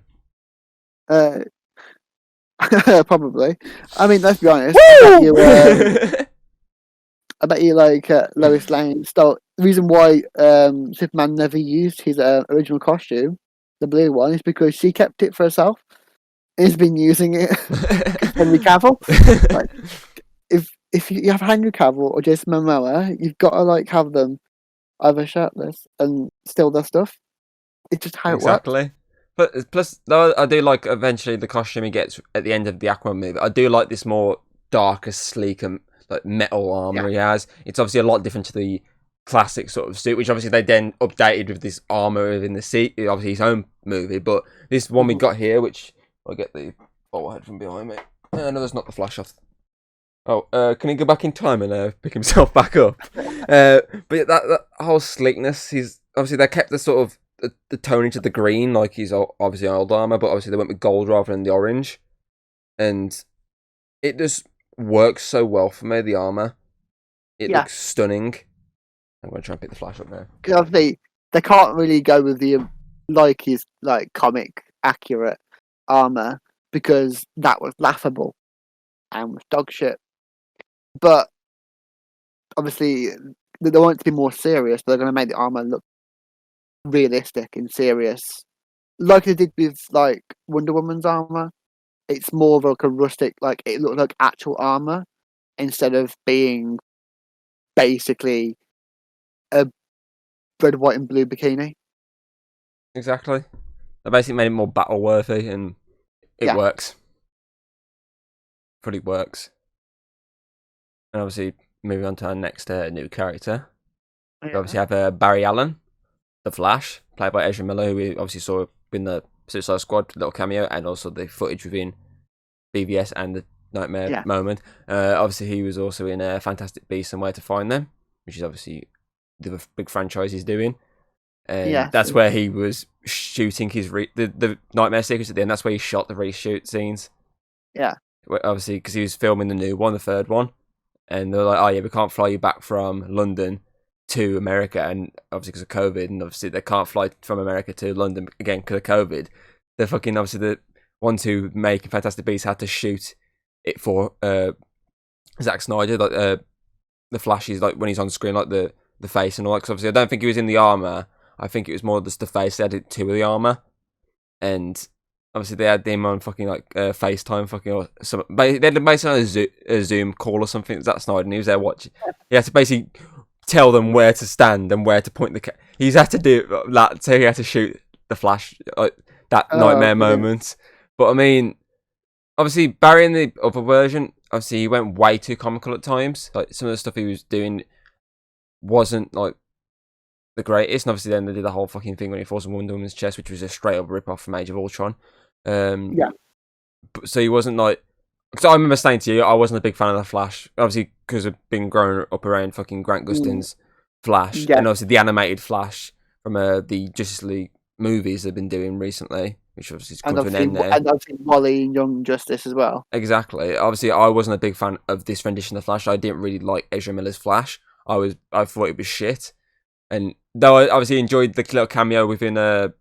Probably. I mean, let's be honest. I bet you like Lois Lane stole. The reason why Superman never used his original costume, the blue one, is because she kept it for herself. He's been using it. Henry Cavill. Like, if you have Henry Cavill or Jason Momoa, you've got to like have them either shirtless and steal their stuff. It's just how it works. Exactly. But plus, though, I do like eventually the costume he gets at the end of the Aquaman movie. I do like this more darker, sleeker, like metal armor he has. It's obviously a lot different to the classic sort of suit, which obviously they then updated with this armor in the seat, obviously his own movie. But this one we got here, which I'll get the head from behind me. No, that's not the flash off. Oh, can he go back in time and pick himself back up? But yeah, that whole sleekness, obviously they kept the sort of the tone into the green, like he's obviously old armor, but obviously they went with gold rather than the orange, and it just works so well for me. The armor, it looks stunning. I'm going to try and pick the flash up now. Because obviously they can't really go with the his comic accurate armor because that was laughable and was dog shit. But obviously they want it to be more serious, but they're going to make the armor look realistic and serious, like they did with like Wonder Woman's armor. It's more of like a rustic, like it looks like actual armor instead of being basically a red, white, and blue bikini. Exactly. They basically made it more battle worthy, and it works. Fully works. And obviously, moving on to our next new character, we obviously have Barry Allen, the Flash, played by Ezra Miller, who we obviously saw in the Suicide Squad little cameo, and also the footage within BVS and the Nightmare moment. Obviously, he was also in Fantastic Beasts and Where to Find Them, which is obviously the big franchise he's doing. And that's where he was shooting his the Nightmare sequence at the end. That's where he shot the reshoot scenes. Yeah. Obviously, because he was filming the new one, the third one. And they're like, oh yeah, we can't fly you back from London to America, and obviously because of COVID, and obviously they can't fly from America to London again because of COVID. They're fucking obviously the ones who make Fantastic Beasts had to shoot it for Zack Snyder, like the flashes like when he's on screen, like the face and all that. Because obviously, I don't think he was in the armor. I think it was more just the face. They added two of the armor, and obviously they had him on fucking like FaceTime, fucking or some. They had basically a Zoom call or something. Zack Snyder, and he was there watching. He had to basically tell them where to stand and where to point the. He's had to do that, so he had to shoot the flash, like that nightmare moment. But I mean, obviously Barry in the other version, obviously he went way too comical at times. Like some of the stuff he was doing wasn't like the greatest. And obviously then they did the whole fucking thing when he falls on Wonder Woman's chest, which was a straight up rip off from Age of Ultron. Yeah. So he wasn't like. Because I remember saying to you, I wasn't a big fan of the Flash, obviously because I've been growing up around fucking Grant Gustin's Flash, Yeah. and obviously the animated Flash from the Justice League movies they've been doing recently, which obviously has come to an end now. And obviously Wally and Young Justice as well. Exactly. Obviously, I wasn't a big fan of this rendition of the Flash. I didn't really like Ezra Miller's Flash. I thought it was shit. And though I obviously enjoyed the little cameo within the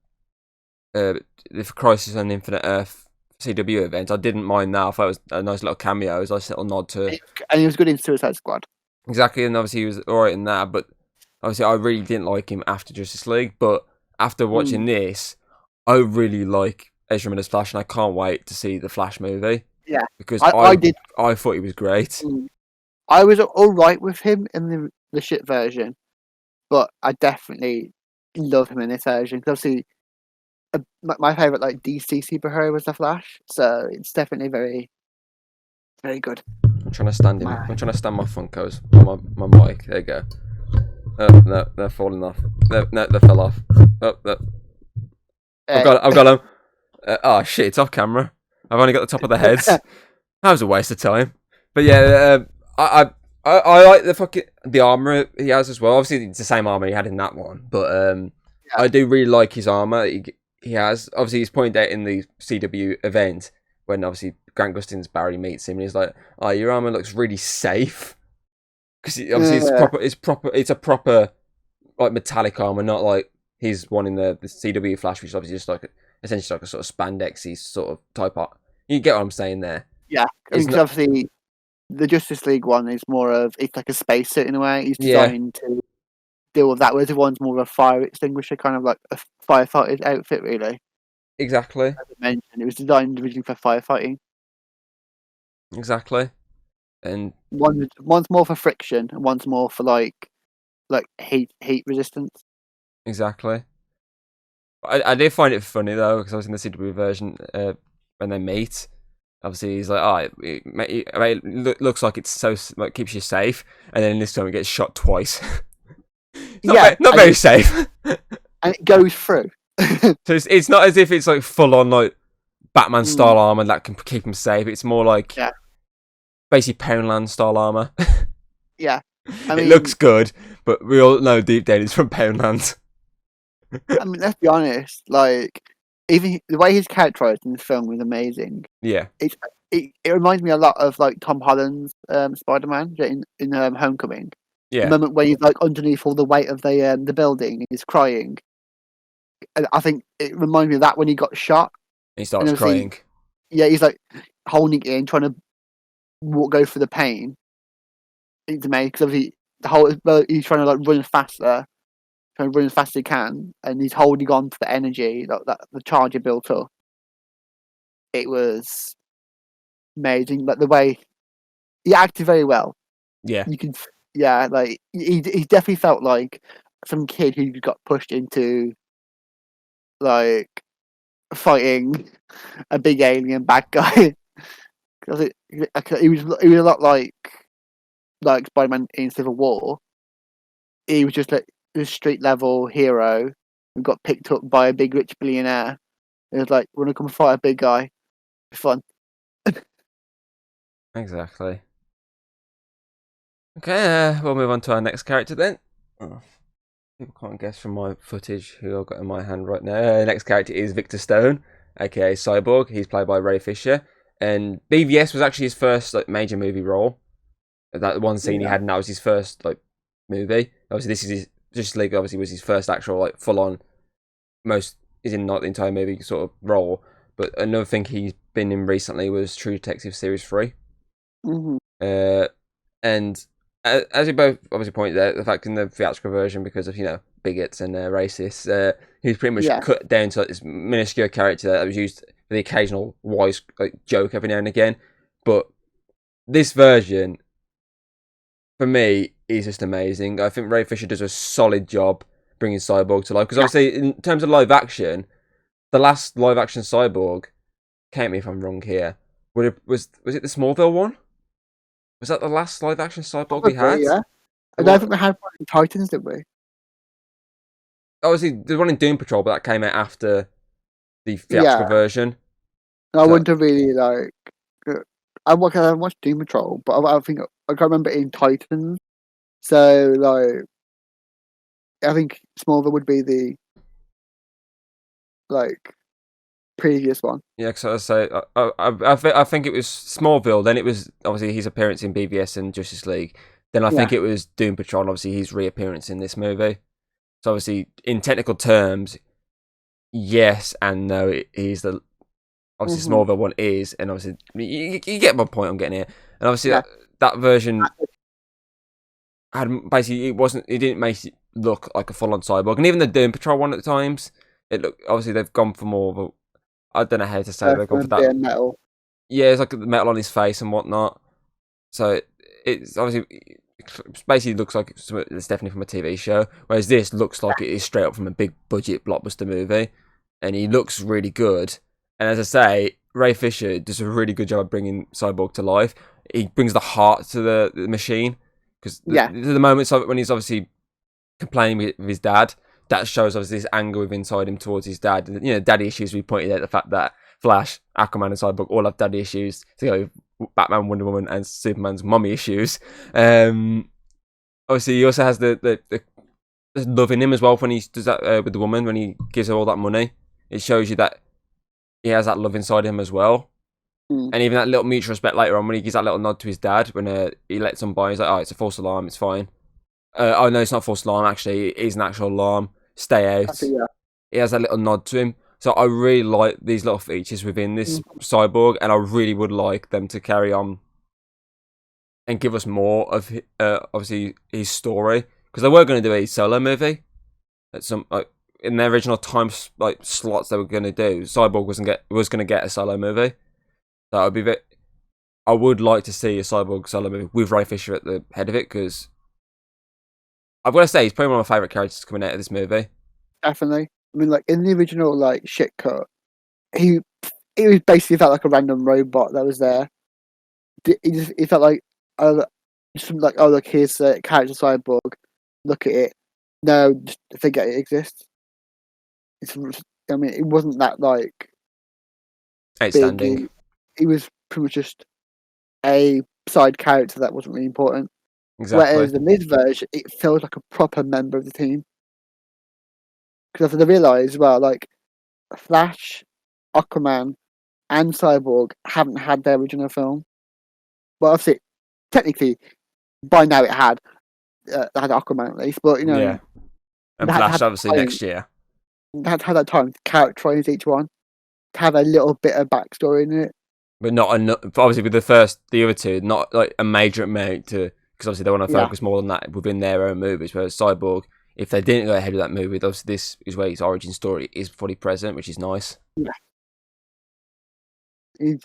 Crisis on Infinite Earth CW event, I didn't mind that. I thought it was a nice little cameo. It was a nice little nod to. And he was good in Suicide Squad. Exactly, and obviously he was alright in that, but obviously I really didn't like him after Justice League. But after watching this, I really like Ezra Miller's Flash, and I can't wait to see the Flash movie. Yeah, because I thought he was great. I was alright with him in the shit version, but I definitely love him in this version because obviously my favorite like DC superhero was the Flash, so it's definitely very, very good. I'm trying to stand him. I'm trying to stand my Funkos on my mic. There you go. Oh no, they're falling off. No, they fell off. Oh, no. I've got them. Oh shit, it's off camera. I've only got the top of their heads. That was a waste of time. But yeah, I like the armor he has as well. Obviously, it's the same armor he had in that one, but I do really like his armor he has. Obviously, he's pointed out in the CW event when obviously Grant Gustin's Barry meets him, and he's like, "Oh, your armor looks really safe." Because obviously it's a proper like metallic armor, not like his one in the CW Flash, which is obviously just like essentially like a sort of spandexy sort of type art. You get what I'm saying there? Yeah, because obviously the Justice League one is more of it's like a spacesuit in a way. It's designed to deal with that, whereas the one's more of a fire extinguisher, kind of like a firefighter's outfit, really. Exactly. As I mentioned, it was designed originally for firefighting. Exactly. And one's more for friction, and one's more for like heat resistance. Exactly. I did find it funny though, because I was in the CW version when they meet. Obviously, he's like, "Oh, it looks like it's so like keeps you safe," and then this time it gets shot twice. not very safe. And it goes through. So it's not as if it's like full on like Batman style armor that can keep him safe. It's more like basically Poundland style armor. Yeah, it looks good, but we all know deep down it's from Poundland. I mean, let's be honest. Like, even the way he's characterized in the film is amazing. Yeah, it reminds me a lot of like Tom Holland's Spider-Man in Homecoming. Yeah, the moment when he's like underneath all the weight of the building and he's crying. And I think it reminds me of that when he got shot. He starts crying. Yeah, he's like holding it in, trying to go through the pain. It's amazing because obviously he's trying to like run faster. Trying to run as fast as he can, and he's holding on to the energy that the charger built up. It was amazing, like the way he acted very well. Yeah, you can, like he definitely felt like some kid who got pushed into like fighting a big alien bad guy. Because he was a lot like Spider-Man in Civil War. He was just like a street level hero who got picked up by a big rich billionaire. It was like, "Want to come fight a big guy? Fun." Exactly. Okay, we'll move on to our next character then. People can't guess from my footage who I've got in my hand right now. Next character is Victor Stone, aka Cyborg. He's played by Ray Fisher, and BVS was actually his first like major movie role. That one scene he had, and that was his first like movie. Obviously, this is his Justice League. Obviously, was his first actual like full on is in not the entire movie sort of role. But another thing he's been in recently was True Detective Series 3. Mm-hmm. And as you both obviously pointed out, the fact in the theatrical version, because of bigots and racists, he was pretty much Yeah. cut down to this minuscule character that was used for the occasional wise joke every now and again. But this version, for me, is just amazing. I think Ray Fisher does a solid job bringing Cyborg to life. Because Yeah. obviously, in terms of live action, the last live action Cyborg, correct me if I'm wrong here, was it the Smallville one? Was that the last live action Cyborg we had? Probably, yeah. I don't Well, think we had one in Titans, did we? obviously, there's one in Doom Patrol, but that came out after the theatrical Yeah. version. I So wouldn't have really like. I watched Doom Patrol, but I think I can't remember it in Titans. So like, I think Smallville would be the like previous one. yeah, because I say I think it was Smallville. Then it was obviously his appearance in BVS and Justice League. Then I think Yeah. it was Doom Patrol. And obviously, his reappearance in this movie. So obviously, in technical terms, yes and no. It is the obviously Hmm. Smallville one is, and obviously you get my point. I'm getting here, and obviously Yeah. that version had basically it didn't make it look like a full on cyborg, and even the Doom Patrol one at the times, it looked obviously they've gone for more of a I don't know how to say it, they've gone From for a that. bit of metal. Yeah, it's like the metal on his face and whatnot. So it's obviously it basically looks like it's definitely from a TV show, whereas this looks like it is straight up from a big budget blockbuster movie, and he looks really good. And as I say, Ray Fisher does a really good job of bringing Cyborg to life. He brings the heart to the machine because Yeah. the moments of it when he's obviously complaining with his dad, that shows obviously this anger within inside him towards his dad. Daddy issues. We pointed out the fact that Flash, Aquaman, and Cyborg all have daddy issues. To go with Batman, Wonder Woman, and Superman's mummy issues. Obviously, he also has the love in him as well when he does that with the woman when he gives her all that money. It shows you that he has that love inside him as well. Mm. And even that little mutual respect later on when he gives that little nod to his dad when he lets him buy, he's like, "Oh, it's a false alarm. It's fine." Oh no, it's not a false alarm. Actually, it is an actual alarm. Stay I out. think, yeah. He has that little nod to him. So I really like these little features within this Mhm. cyborg, and I really would like them to carry on and give us more of obviously his story because they were going to do a solo movie at some in their original time slots they were going to do. Cyborg was going to get a solo movie. That would be I would like to see a Cyborg solo movie with Ray Fisher at the head of it because I've got to say he's probably one of my favorite characters coming out of this movie. Definitely. I mean, like in the original like shit cut, he he was basically felt like a random robot that was there. He felt like oh, just like oh look here's the character Cyborg. Look at it. No, just forget it exists. It's, I mean, it wasn't that like big. Outstanding, He was pretty much just a side character that wasn't really important. exactly. Whereas in this version, it feels like a proper member of the team. Because I realise, well, like Flash, Aquaman, and Cyborg haven't had their original film. Well, obviously, technically, by now it had Aquaman at least, but Yeah, and they had to Flash have obviously time. next year. They had to have that time to characterize each one, to have a little bit of backstory in it. But not enough. Obviously, with the other two, not like a major amount to because obviously they want to Yeah, focus more on that within their own movies. Whereas Cyborg, if they didn't go ahead with that movie, obviously this is where his origin story is fully present, which is nice. yeah, it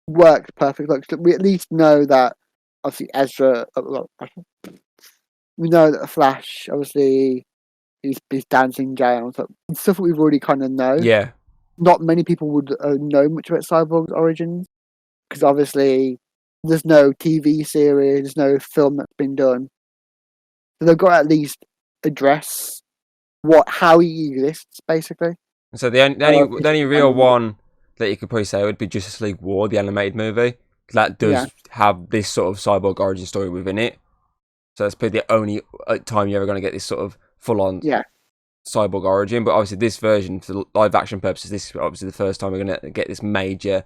worked perfect. Like we at least know that obviously Ezra. We know that the Flash, obviously, he's dancing jail. So stuff that we've already kind of know. Yeah, Not many people would know much about Cyborg's origins because obviously there's no TV series, there's no film that's been done. So they've got to at least address how he exists, basically. and so the It's only real random, but one that you could probably say would be Justice League War, the animated movie. That yeah, does have this sort of cyborg origin story within it. So that's probably the only time you're ever going to get this sort of full on yeah, cyborg origin. But obviously, this version, for live action purposes, this is obviously the first time we're going to get this major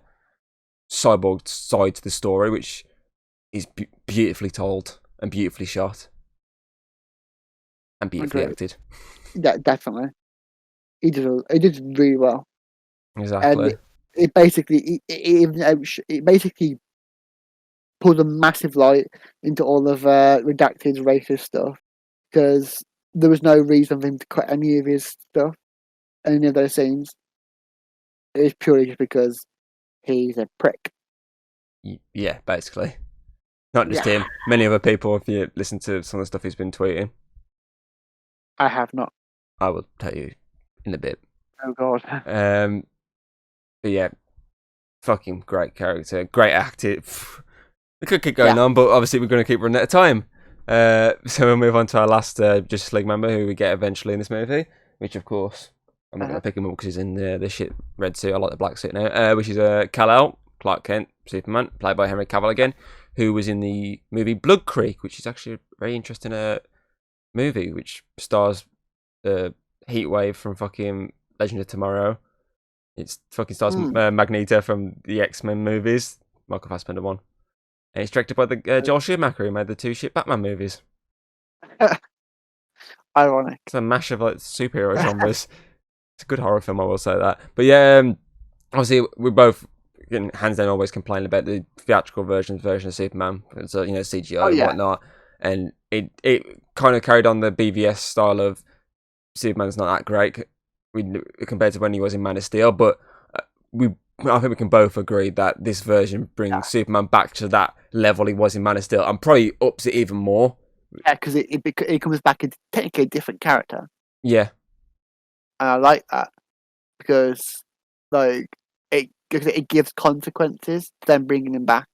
cyborg side to the story, which is beautifully told and beautifully shot and I beautifully agree. acted. Yeah, definitely. He did really well, and Exactly. it basically it basically pulled a massive light into all of Redacted's racist stuff because there was no reason for him to cut any of his stuff, any of those scenes. It was purely just because he's a prick. Yeah, basically. Not just Yeah, him. Many other people, if you listen to some of the stuff he's been tweeting. I have not. I will tell you in a bit. Oh God. But yeah, fucking great character. Great acting. We could keep going Yeah. on, but obviously we're going to keep running out of time. So we'll move on to our last Justice League member who we get eventually in this movie, which of course I'm not going to pick him up because he's in the shit red suit. I like the black suit now. Which is Kal-El, Clark Kent, Superman, played by Henry Cavill again, who was in the movie Blood Creek, which is actually a very interesting movie, which stars Heatwave from fucking Legend of Tomorrow. It's fucking stars Magneto from the X-Men movies, Michael Fassbender one. And it's directed by the Joel Schumacher who made the 2 shit Batman movies. Ironic. It's a mash of like superhero genres. It's a good horror film, I will say that. But yeah, obviously we're both hands down always complaining about the theatrical version of Superman. It's CGI and whatnot, and it kind of carried on the BVS style of Superman's not that great compared to when he was in Man of Steel. But I think we can both agree that this version brings Superman back to that level he was in Man of Steel, and probably ups it even more. Yeah, because it comes back as technically a different character. Yeah. And I like that because, like, it gives consequences to them bringing him back.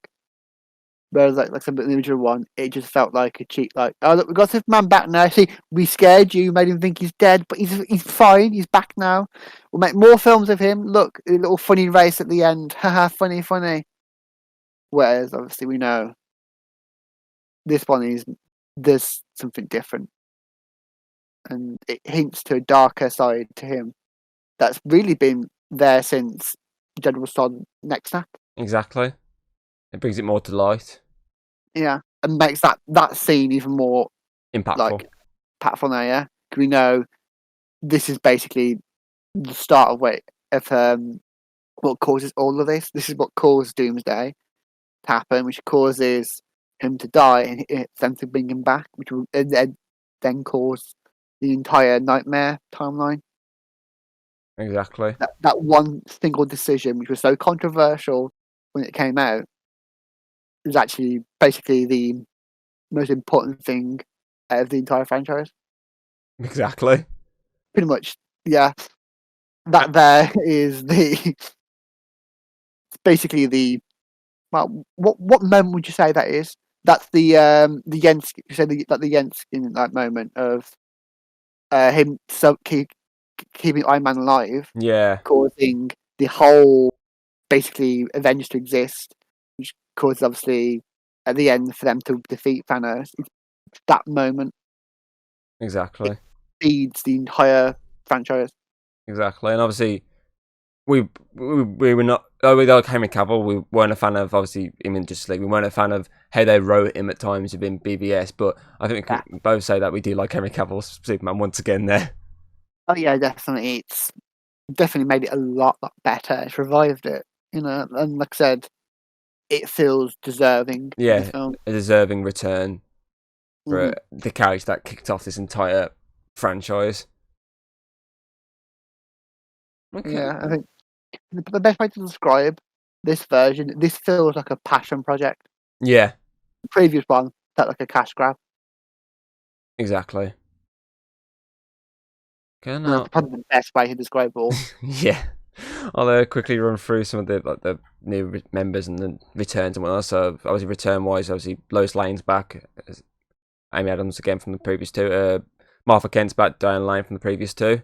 Whereas, like some of the original one, it just felt like a cheat. Like, oh look, we got Superman back now. See, we scared you, made him think he's dead, but he's fine. He's back now. We'll make more films of him. Look, a little funny race at the end. Haha, funny. Whereas, obviously, we know this one there's something different, and it hints to a darker side to him that's really been there since General Zod next snap. Exactly. It brings it more to light. Yeah, and makes that scene even more impactful. Like, impactful now. Yeah, because we know this is basically the start of what causes all of this. This is what caused Doomsday to happen, which causes him to die, and it's them to bring him back, which will then cause the entire Nightmare timeline. Exactly. That one single decision, which was so controversial when it came out, is actually basically the most important thing out of the entire franchise. Exactly. Pretty much, yeah. That there is basically the what moment would you say that is? That's the Yensk. You say the Yensk in that moment of him keeping Iron Man alive, causing the whole basically Avengers to exist, which causes obviously at the end for them to defeat Thanos. It's that moment. Exactly. It feeds the entire franchise. Exactly, and obviously we were not. We like Henry Cavill. We weren't a fan of obviously him in Justice League. We weren't a fan of how they wrote him at times within BVS. But I think we can both say that we do like Henry Cavill's Superman once again there. Oh yeah, definitely. It's definitely made it a lot better. It's revived it, and like I said, it feels deserving. Yeah, in the film. a deserving return for the character that kicked off this entire franchise. Okay. Yeah, I think the best way to describe this version, this feels like a passion project. Yeah. The previous one felt like a cash grab. Exactly. That's probably the best way to describe it all. Yeah. I'll quickly run through some of the new members and the returns and whatnot. So obviously return wise, obviously Lois Lane's back, Amy Adams again from the previous 2. Martha Kent's back, Diane Lane from the previous 2.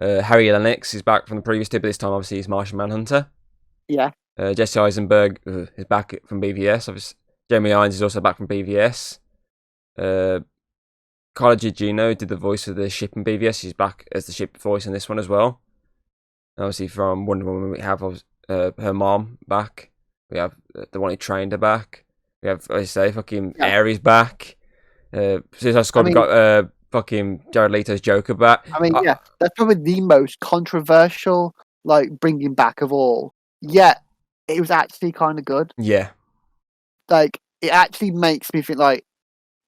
Harry Lennox is back from the previous 2, but this time obviously he's Martian Manhunter. Yeah. Jesse Eisenberg is back from BVS. Obviously, Jeremy Irons is also back from BVS. Carla Gugino did the voice of the ship in BVS. She's back as the ship voice in this one as well. And obviously from Wonder Woman we have her mom back. We have the one who trained her back. We have, as I say, fucking Ares back. Suicide Squad, we got fucking Jared Leto's Joker back. I mean, yeah, that's probably the most controversial, bringing back of all. Yet, it was actually kind of good. Yeah. Like, it actually makes me think like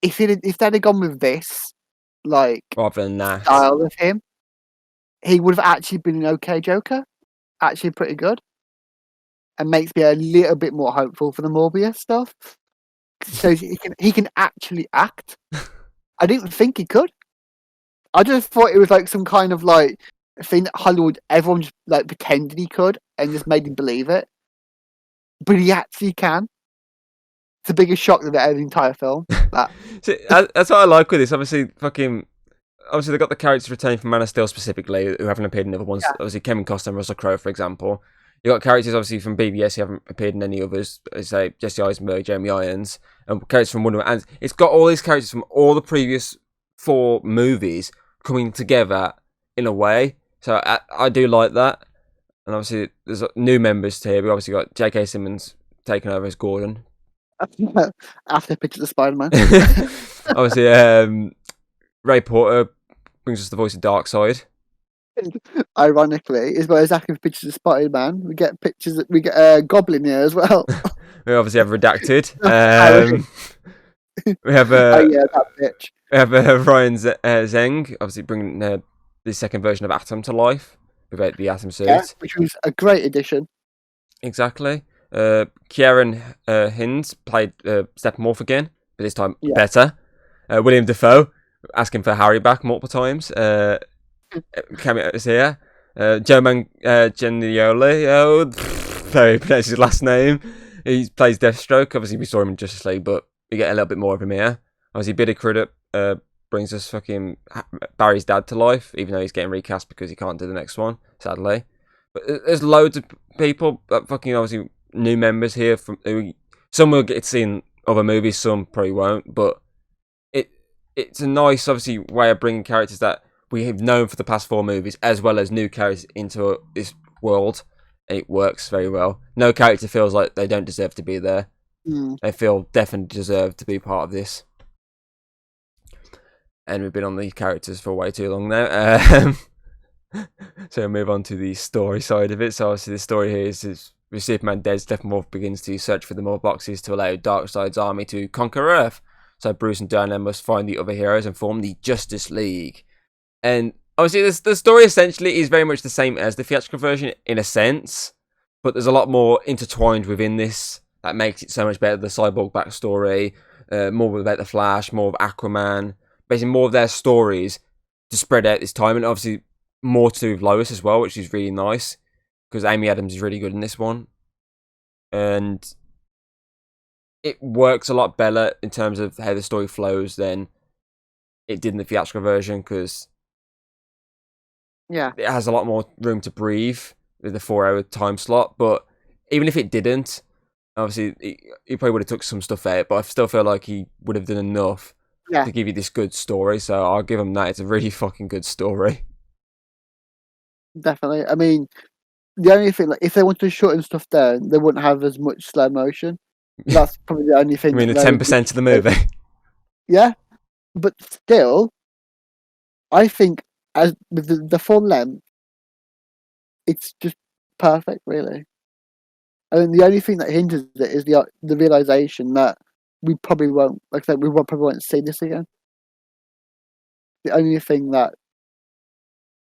if they'd have gone with this like rather than that. style of him, he would have actually been an okay Joker, actually pretty good, and makes me a little bit more hopeful for the Morbius stuff. So he can actually act. I didn't think he could. I just thought it was like some kind of like thing that Hollywood everyone just like pretended he could and just made him believe it. But he actually can. It's the biggest shock of the entire film. That See, that's what I like with this. Obviously, obviously they got the characters retained from Man of Steel specifically who haven't appeared in other ones. yeah. Obviously, Kevin Costner and Russell Crowe, for example. You got characters obviously from BBS who haven't appeared in any others. Say Jesse Eisenberg, Jeremy Irons, and characters from Wonder Woman. And it's got all these characters from all the previous 4 movies coming together in a way. So I do like that. And obviously, there's new members here. We obviously got J.K. Simmons taking over as Gordon. After pictures of Spider-Man. Obviously, Ray Porter brings us the voice of Darkseid. Ironically, as well as acting pictures of Spider-Man, we get Goblin here as well. We obviously have Redacted. We have oh yeah, that bitch. We have Ryan Zeng, obviously bringing the second version of Atom to life without the Atom suit. Yeah, which was a great addition. Exactly. Kieran Hinds played Steppenwolf again, but this time better. William Dafoe asking for Harry back multiple times. Cameos here. Joe Manganiello, very pronounce his last name. He plays Deathstroke. Obviously, we saw him in Justice League, but we get a little bit more of him here. Obviously, Billy Crudup brings us fucking Barry's dad to life, even though he's getting recast because he can't do the next one, sadly. But there's loads of people, fucking obviously new members here. Some will get to see in other movies, some probably won't. But it's a nice, obviously, way of bringing characters that we have known for the past 4 movies, as well as new characters into this world. And it works very well. No character feels like they don't deserve to be there. They feel definitely deserve to be part of this. And we've been on these characters for way too long now. So we'll move on to the story side of it. So obviously the story here is with Superman dead, Steppenwolf begins to search for the more boxes to allow Darkseid's army to conquer Earth. So Bruce and Diana must find the other heroes and form the Justice League. And obviously the story essentially is very much the same as the theatrical version in a sense, but there's a lot more intertwined within this that makes it so much better. The Cyborg backstory, more about the Flash, more of Aquaman, basically more of their stories to spread out this time, and obviously more to do with Lois as well, which is really nice because Amy Adams is really good in this one, and it works a lot better in terms of how the story flows than it did in the theatrical version because it has a lot more room to breathe with the 4-hour time slot. But even if it didn't, obviously he probably would have took some stuff out, but I still feel like he would have done enough to give you this good story. So I'll give him that. It's a really fucking good story. Definitely. I mean, the only thing, like, if they wanted to shorten stuff down, they wouldn't have as much slow motion. That's probably the only thing. I mean, the 10% of the movie. Yeah, but still, I think as with the full length, it's just perfect, really. I mean, the only thing that hinders it is the realization that we probably won't, like I said, probably won't see this again. The only thing that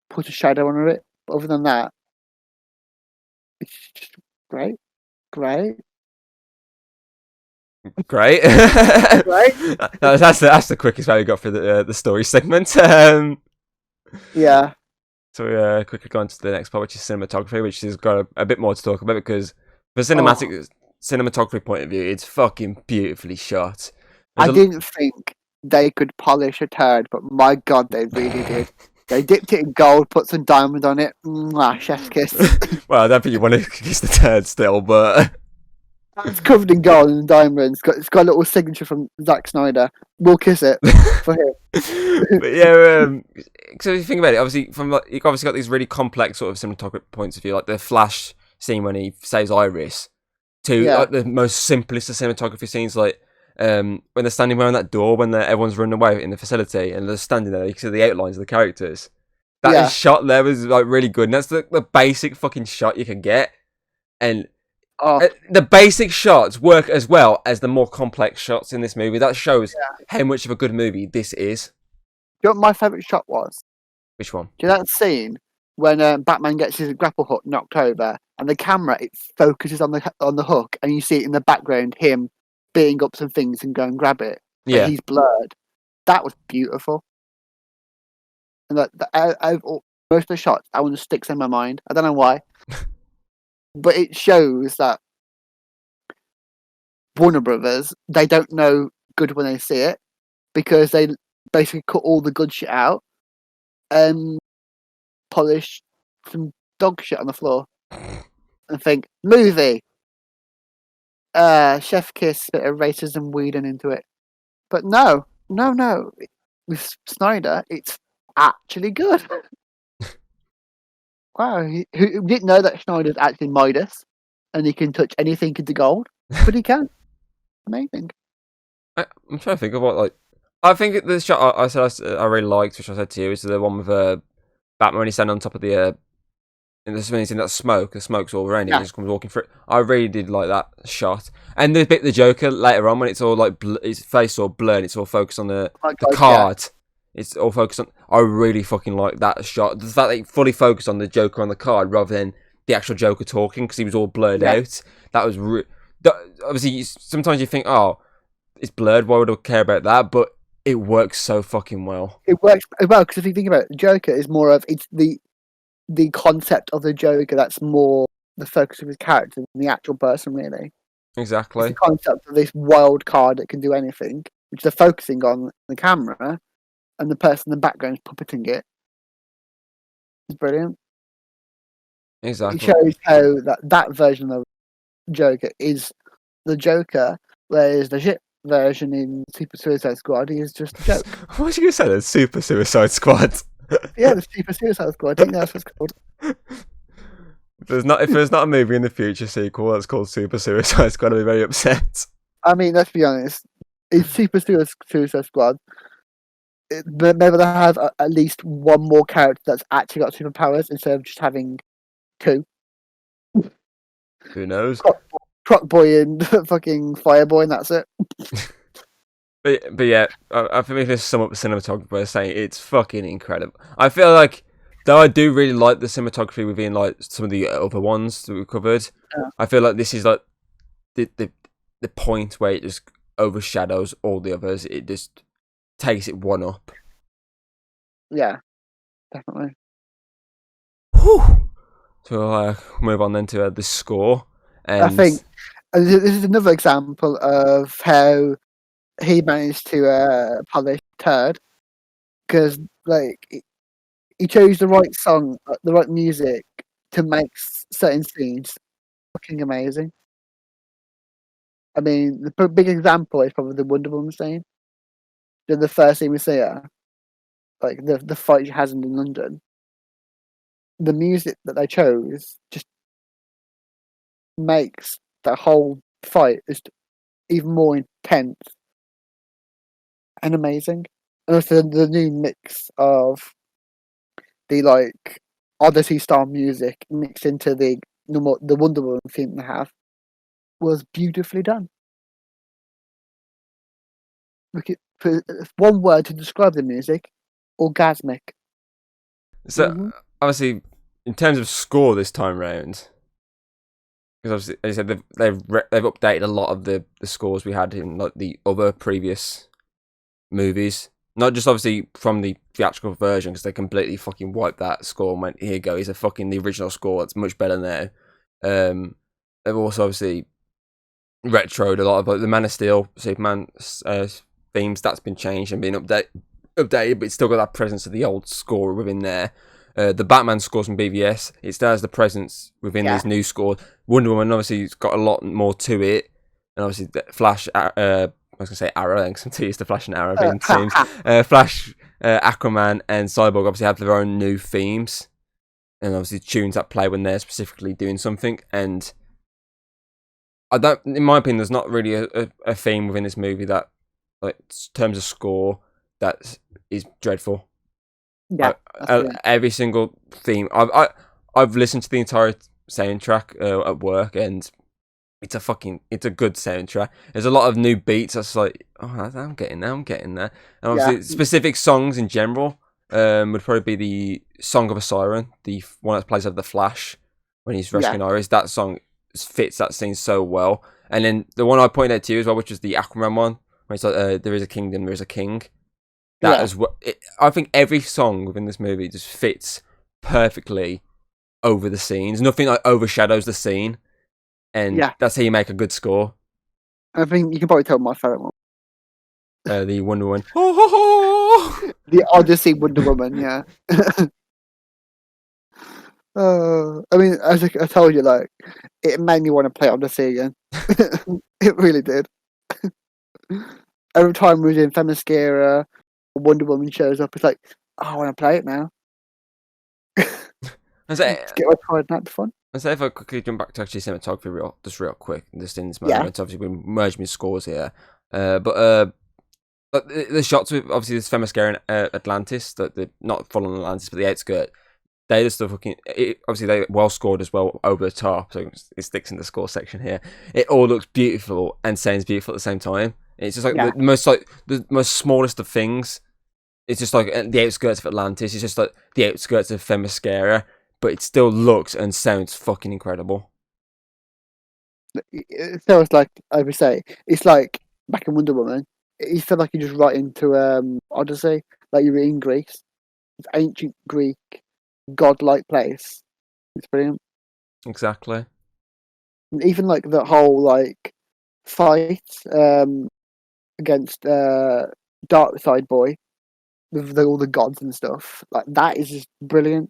puts a shadow on it. But other than that, it's just great. Great. Right? That's the quickest way we got for the story segment. Yeah. So we quickly go on to the next part, which is cinematography, which has got a bit more to talk about because from cinematography point of view, it's fucking beautifully shot. I didn't think they could polish a turd, but my god, they really did. They dipped it in gold, put some diamond on it. Mwah, chef's kiss. Well, I don't think you want to kiss the turd still, but it's covered in gold and diamonds. It's got a little signature from Zack Snyder. We'll kiss it for him. But yeah, so if you think about it, obviously you've obviously got these really complex sort of cinematography points of view, like the Flash scene when he saves Iris, to like the most simplest of cinematography scenes, like when they're standing behind that door when everyone's running away in the facility and they're standing there, you can see the outlines of the characters. That shot there was like really good, and that's the basic fucking shot you can get, and Oh, The basic shots work as well as the more complex shots in this movie. That shows how much of a good movie this is. you know what my favourite shot was? Which one? Do you know that scene when Batman gets his grapple hook knocked over, and the camera it focuses on the hook, and you see it in the background him beating up some things and go and grab it, but Yeah. he's blurred. That was beautiful, and out of most of the shots, that one just sticks in my mind. I don't know why, but it shows that Warner Brothers they don't know good when they see it because they basically cut all the good shit out and polish some dog shit on the floor and think movie. Chef kiss, bit of racism weeding into it. But no. With Snyder, it's actually good. Wow, who didn't know that Snyder's actually Midas and he can touch anything into gold, but he can. Amazing. I'm trying to think of what like. I think the shot I said I really liked, which I said to you, is the one with Batman when he's standing on top of the. And this when he's in that smoke, the smoke's all around him, and he just comes walking through. I really did like that shot. And the bit of the Joker later on when it's all like his face all blurred, it's all focused on the card. It's all focused on. I really fucking like that shot. The fact that he fully focused on the Joker on the card rather than the actual Joker talking because he was all blurred out. That was obviously sometimes you think, oh, it's blurred. Why would I care about that? But it works so fucking well. It works well because if you think about it, Joker is more of it's the concept of the Joker that's more the focus of his character than the actual person, really. Exactly. It's the concept of this wild card that can do anything, which they're focusing on the camera, and the person in the background is puppeting it. It's brilliant. Exactly. It shows how that version of Joker is the Joker, whereas the shit version in Super Suicide Squad is just a joke. What was you going to say? The Super Suicide Squad? Yeah, the Super Suicide Squad. I think that's what it's called. If there's not a movie in the future sequel that's called Super Suicide Squad, I'll be very upset. I mean, let's be honest. In Super Suicide Squad, maybe they have at least one more character that's actually got superpowers instead of just having two. Who knows? Croc Boy and fucking Fireboy, and that's it. But yeah, I think this sum up the cinematography by saying it's fucking incredible. I feel like, though I do really like the cinematography within like some of the other ones that we covered, I feel like this is like the point where it just overshadows all the others. It just takes it one up. Yeah, definitely. Whew. So we'll move on then to the score. And I think this is another example of how he managed to polish Turd because like he chose the right song, the right music to make certain scenes fucking amazing. I mean, the big example is probably the Wonder Woman scene. The first scene we see her, like the fight she has in London. The music that they chose just makes the whole fight just even more intense and amazing. And also the new mix of the like Odyssey style music mixed into the Wonder Woman theme they have was beautifully done. Look, for one word to describe the music, orgasmic. So obviously, in terms of score this time round, because obviously, as I said, they've updated a lot of the scores we had in like the other previous movies. Not just obviously from the theatrical version, because they completely fucking wiped that score and went, here you go, here's the original score, it's much better now. They've also obviously retroed a lot of like the Man of Steel, Superman themes, that's been changed and been updated, but it's still got that presence of the old score within there. The Batman scores from BVS, it still has the presence within these new scores. Wonder Woman obviously has got a lot more to it, and obviously Flash, I was going to say Arrow, because I'm too used to Flash and Arrow being teams. Flash, Aquaman, and Cyborg obviously have their own new themes, and obviously tunes that play when they're specifically doing something. And in my opinion, there's not really a theme within this movie that, like, in terms of score, that is dreadful. Yeah, every single theme. I've listened to the entire soundtrack at work, and it's a good soundtrack. There's a lot of new beats. That's like, oh, I'm getting there. I'm getting there. And Yeah, obviously, specific songs in general would probably be the "Song of a Siren," the one that plays over the Flash when he's yeah, rescuing Iris. That song fits that scene so well. And then the one I pointed out to you as well, which was the Aquaman one, where it's like, "There is a kingdom, there is a king." That yeah, as well. I think every song within this movie just fits perfectly over the scenes. Nothing like overshadows the scene, and yeah. that's how you make a good score. I think you can probably tell my favorite one, The Wonder Woman. Oh, the Odyssey Wonder Woman. Yeah. I mean, as I told you, like it made me want to play Odyssey again. It really did. Every time we was in Themyscira, Wonder Woman shows up. It's like, oh, I want to play it now. I say, Get my card, that'd be fun. if I quickly jump back to actually cinematography real quick, just in this Yeah, moment. Obviously, we're merging scores here, but the shots with obviously this Themyscira and Atlantis, the not full on Atlantis, but the outskirt. They just fucking obviously they well scored as well over the top, so it sticks in the score section here. It all looks beautiful and sounds beautiful at the same time. It's just yeah. like the most smallest of things. It's just like the outskirts of Atlantis. It's just like the outskirts of Themyscira, but it still looks and sounds fucking incredible. It feels like, I would say, it's like back in Wonder Woman. You feel like you're just right into Odyssey, like you're in Greece. It's ancient Greek, godlike place. It's brilliant. Exactly. And even like the whole like fight against Dark Side Boy with all the gods and stuff. Like that is just brilliant.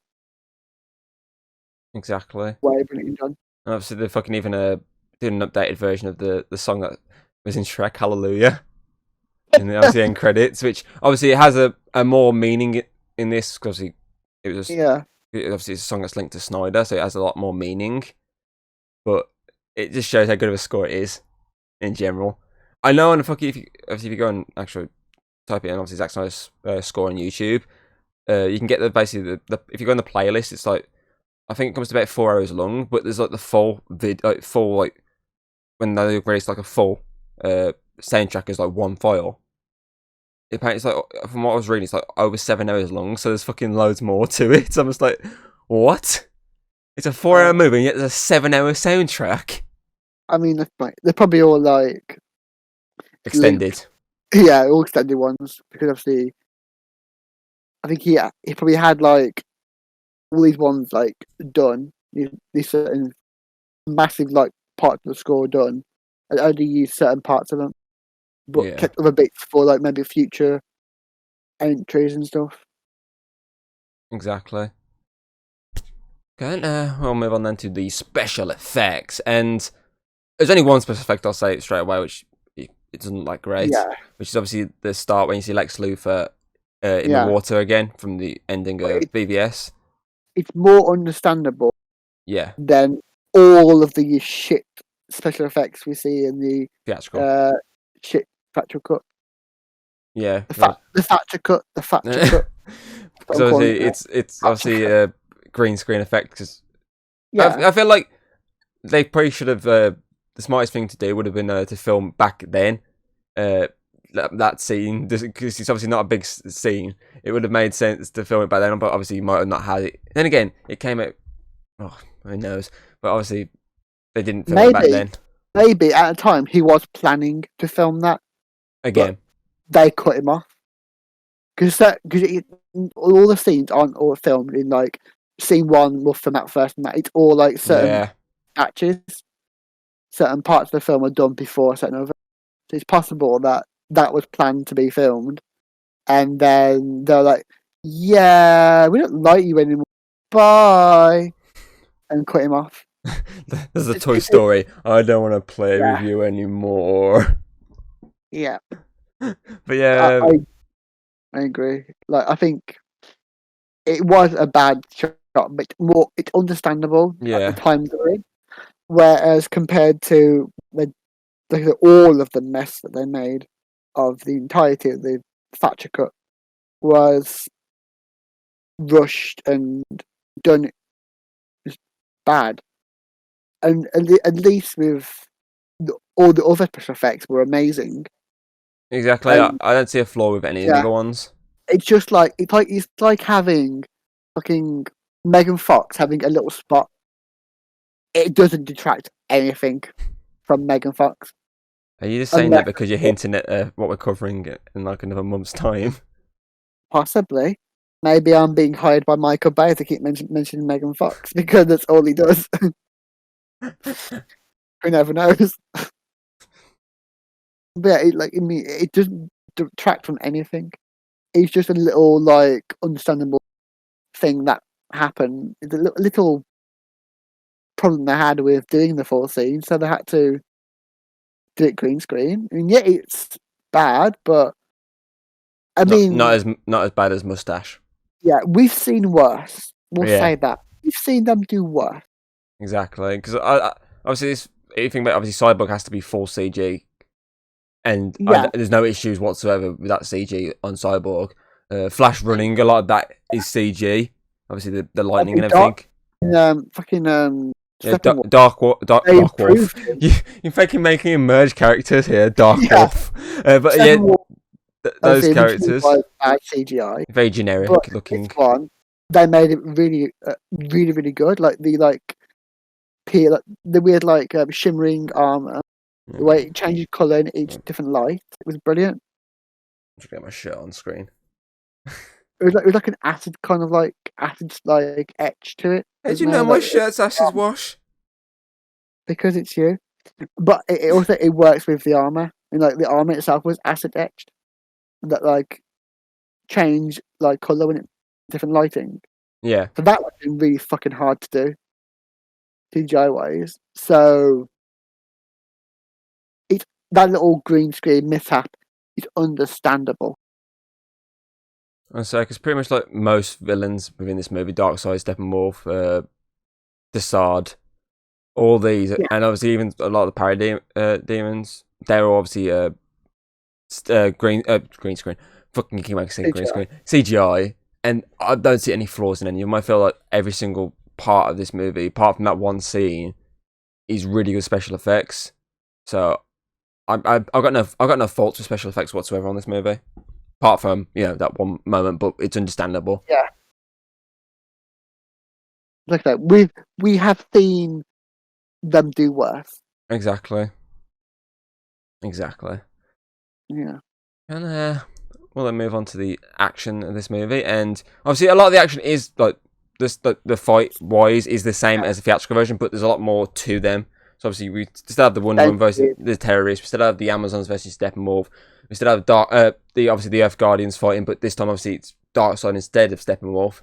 Exactly. Way brilliant done. And obviously, they're fucking even did an updated version of the song that was in Shrek, Hallelujah, in the obviously end credits, which obviously it has a more meaning in this because it was Yeah, obviously it's a song that's linked to Snyder, so it has a lot more meaning. But it just shows how good of a score it is in general. I know, and fucking if you go and actually type it in, obviously Zack Snyder's score on YouTube, you can get basically the if you go on the playlist, it's like I think it comes to about 4 hours long, but there's like the full like when they release like a full soundtrack is like one file. Apparently, it's like from what I was reading, it's like over 7 hours long. So there's fucking loads more to it. So I'm just like, what? It's a 4 hour movie, and yet there's a 7 hour soundtrack I mean they're probably all like linked. extended. Yeah, all extended ones because obviously I think he probably had like all these ones like done. These certain massive like parts of the score done, and only used certain parts of them, but Yeah, kept other bits for like maybe future entries and stuff. exactly. Okay, we'll move on then to the special effects, and there's only one special effect I'll say straight away, which it doesn't like great, Yeah, which is obviously the start when you see Lex Luthor in the yeah. water again from the ending But of BVS. it's more understandable Yeah, than all of the shit special effects we see in the theatrical. uh, shit Thatcher cut. Yeah, The Thatcher cut. The Thatcher cut. That's what because I'm calling obviously it now. it's Thatcher obviously cut. a green screen effect. Because Yeah, I feel like they probably should have the smartest thing to do would have been to film back then. Uh, that scene because it's obviously not a big scene. It would have made sense to film it back then, but obviously you might have not had it. Then again, it came out. Oh, who knows? But obviously they didn't film it back maybe, then. maybe at a time he was planning to film that, but Again, they cut him off because all the scenes aren't all filmed in like scene one will film out first, and that it's all like certain yeah, patches, certain parts of the film are done before certain over. So it's possible that that was planned to be filmed, and then they're like, "Yeah, we don't like you anymore. Bye," and cut him off. there's a Toy It, Story. I don't want to play with yeah, you anymore. yeah. But I, yeah, I I agree. Like I think it was a bad shot, but it's understandable at the yeah, time they're in. Whereas compared to all of the mess that they made of the entirety of the Thatcher cut was rushed and done just bad. And at least with all the other special effects were amazing. Exactly. And I don't see a flaw with any of the yeah, other ones. it's like having fucking Megan Fox having a little spot. It doesn't detract anything from Megan Fox. Are you just saying that Unless, because you're hinting at what we're covering in like another month's time? possibly, maybe I'm being hired by Michael Bay to keep mentioning Megan Fox because that's all he does. Who never knows? But yeah, it doesn't detract from anything. It's just a little like understandable thing that happened. It's a little problem they had with doing the full scene, so they had to do it green screen. I mean, yeah, it's bad, but I Not mean, as bad as Mustache. yeah, we've seen worse. We'll Yeah, say that we've seen them do worse. exactly. Because obviously this, if you think about it, obviously Cyborg has to be full CG, and Yeah, there's no issues whatsoever with that CG on Cyborg. Flash running, a lot of that is CG. Obviously the lightning and Dark, everything. fucking Yeah, Steppenwolf. Dark They Wolf. improved him. You're fucking making emerge characters here, Dark Yeah, Wolf. But yeah, Steppenwolf. those Obviously, originally characters was bad CGI, very but generic this looking. one they made it really, really good. Like the weird shimmering armor, the way it changes color in each different light. It was brilliant. Just get my shirt on screen. It was like an acid kind of like acid like etch to it. How As do you know well, my shirt's Ash's wash? because it's you. But it also it works with the armor, and like the armor itself was acid etched. That like change like color when it different lighting. Yeah. So that would have been really fucking hard to do CGI wise. So it's that little green screen mishap is understandable. And so, because pretty much like most villains within this movie, Darkseid, Steppenwolf, Desaad, all these, Yeah, and obviously even a lot of the demons, they're all obviously green screen. Fucking keep saying green CGI. screen. CGI, and I don't see any flaws in any of them. I feel like every single part of this movie, apart from that one scene, is really good special effects. So I've got no faults with special effects whatsoever on this movie, apart from that one moment. But it's understandable. Yeah, like that. We have seen them do worse. Exactly. Exactly. Yeah, And we'll then move on to the action of this movie, and obviously a lot of the action is like this. The fight wise is the same as the theatrical version, but there's a lot more to them. So obviously we still have the Wonder Woman versus the terrorists. We still have the Amazons versus Steppenwolf. We still have the Earth Guardians fighting, but this time obviously it's Darkseid instead of Steppenwolf.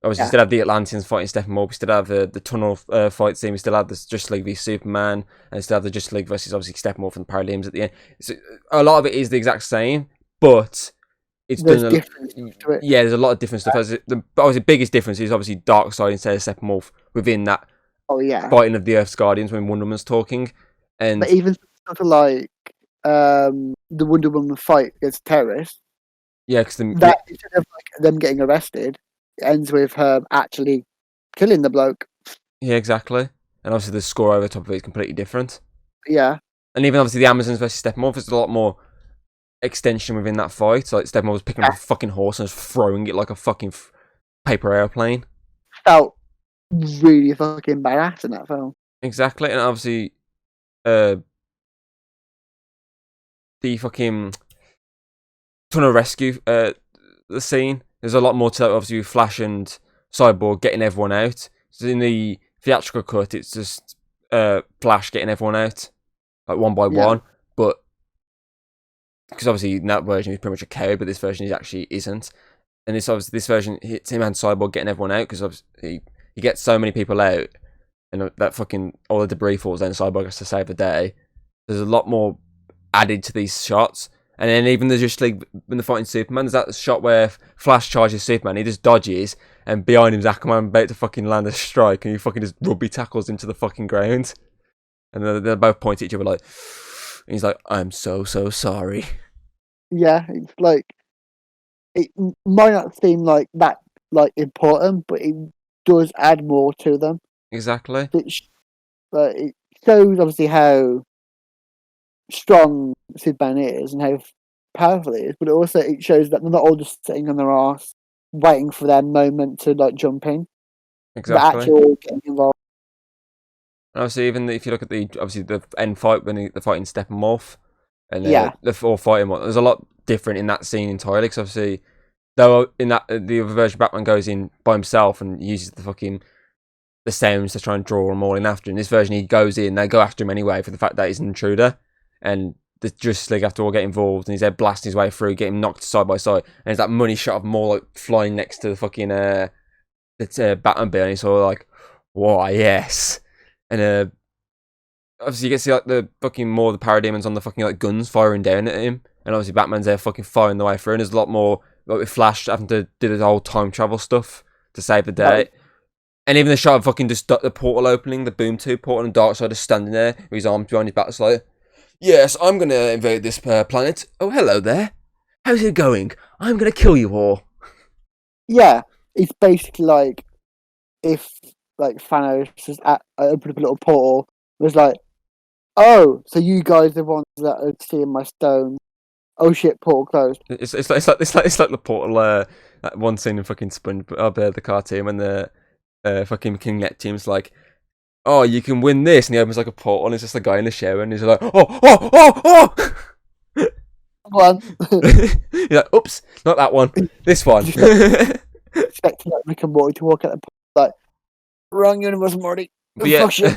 Obviously, we still have the Atlanteans fighting Steppenwolf. We still have the tunnel fight scene. We still have the Justice League v Superman, and we still have the Justice League versus obviously Steppenwolf and the Paradigms at the end. So a lot of it is the exact same, but it's there's done. difference to it. Yeah, there's a lot of different stuff. Obviously, the biggest difference is obviously Darkseid instead of Steppenwolf within that Oh yeah, fighting of the Earth's Guardians when Wonder Woman's talking, but and even sort of like the Wonder Woman fight against terrorists. yeah, because That instead of like them getting arrested, it ends with her actually killing the bloke. yeah, exactly. And obviously, the score over the top of it is completely different. Yeah, And even obviously, the Amazons versus Steppenwolf is a lot more extension within that fight. Like Steppenwolf was picking up a fucking horse and was throwing it like a fucking paper airplane. felt really fucking badass in that film. Exactly, and obviously, uh, the fucking tunnel rescue, the scene. There's a lot more to that. Obviously, with Flash and Cyborg getting everyone out. So in the theatrical cut, it's just Flash getting everyone out like one by Yeah, one. But because obviously in that version is pretty much a KO, but this version is actually isn't. And this version hits him and Cyborg getting everyone out because obviously he gets so many people out, and that fucking all the debris falls down. Cyborg has to save the day. There's a lot more added to these shots. And then even there's just like when they're fighting Superman, there's that shot where Flash charges Superman, he just dodges, and behind him's Aquaman about to fucking land a strike, and he fucking just rugby tackles him to the fucking ground. And they both point at each other like, and he's like, "I'm so sorry." yeah. It's like it might not seem like that like important, but it does add more to them. Exactly. Which, it shows obviously how strong Superman is and how powerful he is, but it shows that they're not all just sitting on their arse waiting for their moment to like jump in. They're Exactly. actually all getting involved. And obviously, even if you look at the end fight when they're fighting Steppenwolf and Yeah, the four fighting one, there's a lot different in that scene entirely. Because obviously, though in that the other version, Batman goes in by himself and uses the sounds to try and draw them all in after. In this version, he goes in, they go after him anyway for the fact that he's an intruder, and the Justice League have to all get involved, and he's there blasting his way through, getting knocked side by side, and there's that money shot of more like flying next to the fucking the Batmobile, and he's sort of like, why yes, and obviously you get to see like the fucking more of the parademons on the fucking like guns firing down at him, and obviously Batman's there fucking firing the way through, and there's a lot more like with Flash having to do the whole time travel stuff to save the day. right. And even the shot of fucking just the portal opening, the Boom 2 portal, and Darkseid just standing there with his arms behind his back, like, yes, I'm going to invade this planet. Oh, hello there. How's it going? I'm going to kill you all. Yeah, it's basically like if like Thanos just opened up a little portal, it was like, oh, so you guys are the ones that are seeing my stone. Oh shit, portal closed. It's like the portal, that one scene in fucking SpongeBob, the cartoon, when the fucking King Neptune's like, oh, you can win this, and he opens like a portal, and it's just a guy in the shower, and he's like, oh. Come on. He's like, oops, not that one, this one. Expecting like Rick and Morty to walk out the portal, like, wrong universe, Morty. But yeah, Fuck you.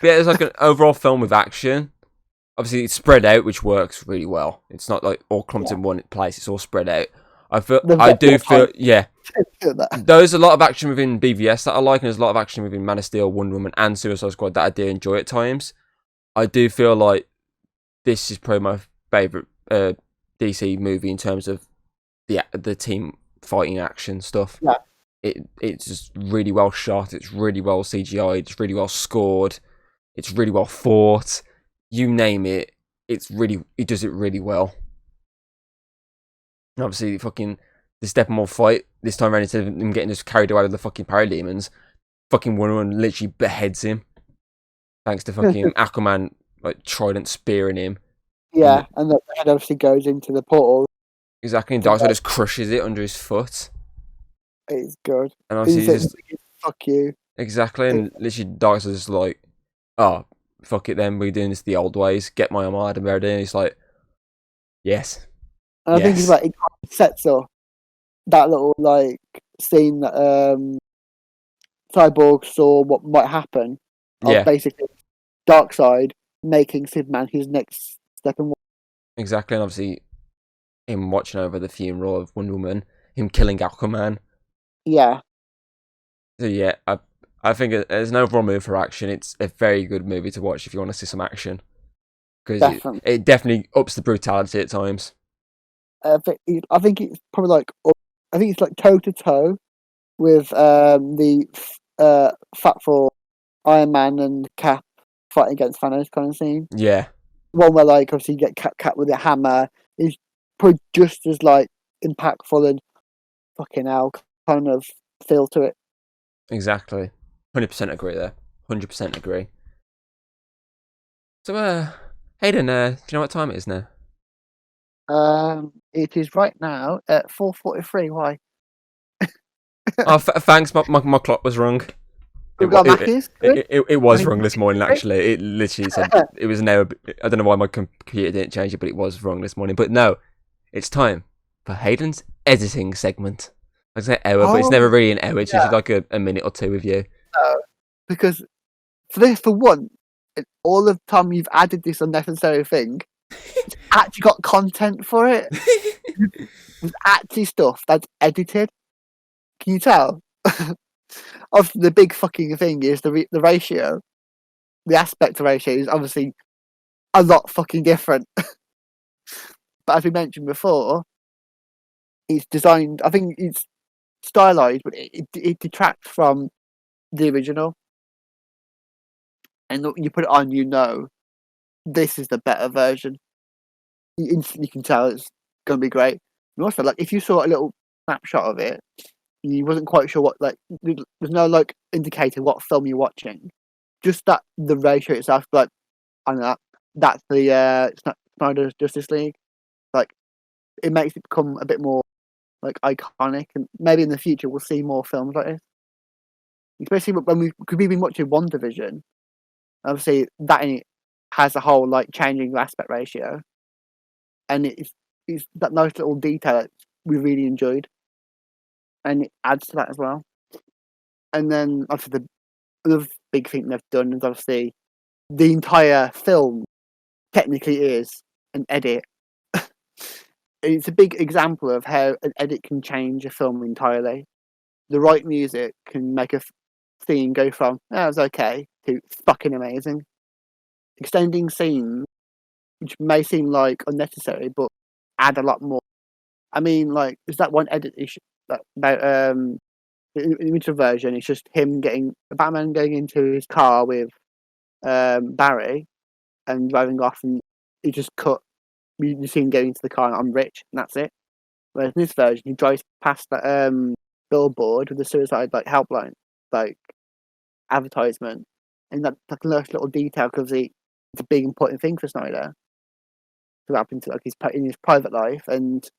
it's like an overall film with action. Obviously, it's spread out, which works really well. It's not like all clumped in one place; it's all spread out. I do feel, yeah. There's a lot of action within BVS that I like, and there's a lot of action within Man of Steel, Wonder Woman, and Suicide Squad that I do enjoy at times. I do feel like this is probably my favourite DC movie in terms of the team fighting action stuff. Yeah. It's just really well shot. It's really well CGI. It's really well scored. It's really well fought. You name it. It does it really well. And obviously, fucking the Steppenwolf fight this time around, instead of him getting just carried away with the fucking parademons, fucking Wonder Woman literally beheads him, thanks to fucking Aquaman like trident spearing him. Yeah, and the head obviously goes into the portal. Exactly, and Darkseid just crushes it under his foot. It's good. And obviously, He's just fuck you. exactly, and literally Darkseid's just like, oh, fuck it, then we're doing this the old ways. Get my Armada ready. And he's like, yes. And I think it's like it sets up that little like scene that Cyborg saw what might happen. Of basically Darkseid making Superman his next step in. Exactly, and obviously him watching over the funeral of Wonder Woman, him killing Aquaman. Yeah. So yeah, I think as an overall movie for action, it's a very good movie to watch if you want to see some action. Because it definitely ups the brutality at times. I think it's probably like toe to toe with the Fatful Iron Man and Cap fighting against Thanos kind of scene. Yeah. One where like obviously you get Cap with a hammer is probably just as like impactful and fucking hell kind of feel to it. Exactly. 100% agree there. 100% agree. So Hayden, do you know what time it is now? It is right now at 4:43. Why? Oh, thanks. My clock was wrong. It was wrong this morning. Actually, it literally said it was now. I don't know why my computer didn't change it, but it was wrong this morning. But no, it's time for Hayden's editing segment. I say hour, but it's never really an hour. It's just like a minute or two with you. Because for one, all the time you've added this unnecessary thing, it's actually got content for it. There's actually stuff that's edited. Can you tell? Obviously, the big fucking thing is the ratio. The aspect ratio is obviously a lot fucking different. But as we mentioned before, it's designed. I think it's stylized, but it detracts from the original. And you put it on, this is the better version. You instantly can tell it's going to be great. And also, like, if you saw a little snapshot of it, you wasn't quite sure what, like, there's no, like, indicator what film you're watching. just that the ratio itself, like I don't know, that's the Snyder's Justice League. Like it makes it become a bit more like iconic, and maybe in the future we'll see more films like this. Especially when we've been watching WandaVision. Obviously, that in it has a whole like changing aspect ratio, and it's that nice little detail that we really enjoyed, and it adds to that as well. And then obviously the other big thing they've done is obviously the entire film technically is an edit. It's a big example of how an edit can change a film entirely. The right music can make a scene go from "that was okay" to fucking amazing. Extending scenes, which may seem like unnecessary, but add a lot more. I mean, like, there's that one edit issue about the original version. It's just him getting Batman going into his car with Barry and driving off, and he just cut. You see him getting into the car, and I'm rich, and that's it. Whereas in this version, he drives past that billboard with the suicide like helpline, like advertisement, and that's like a nice little detail because it's a big important thing for Snyder to happen to like in his private life, and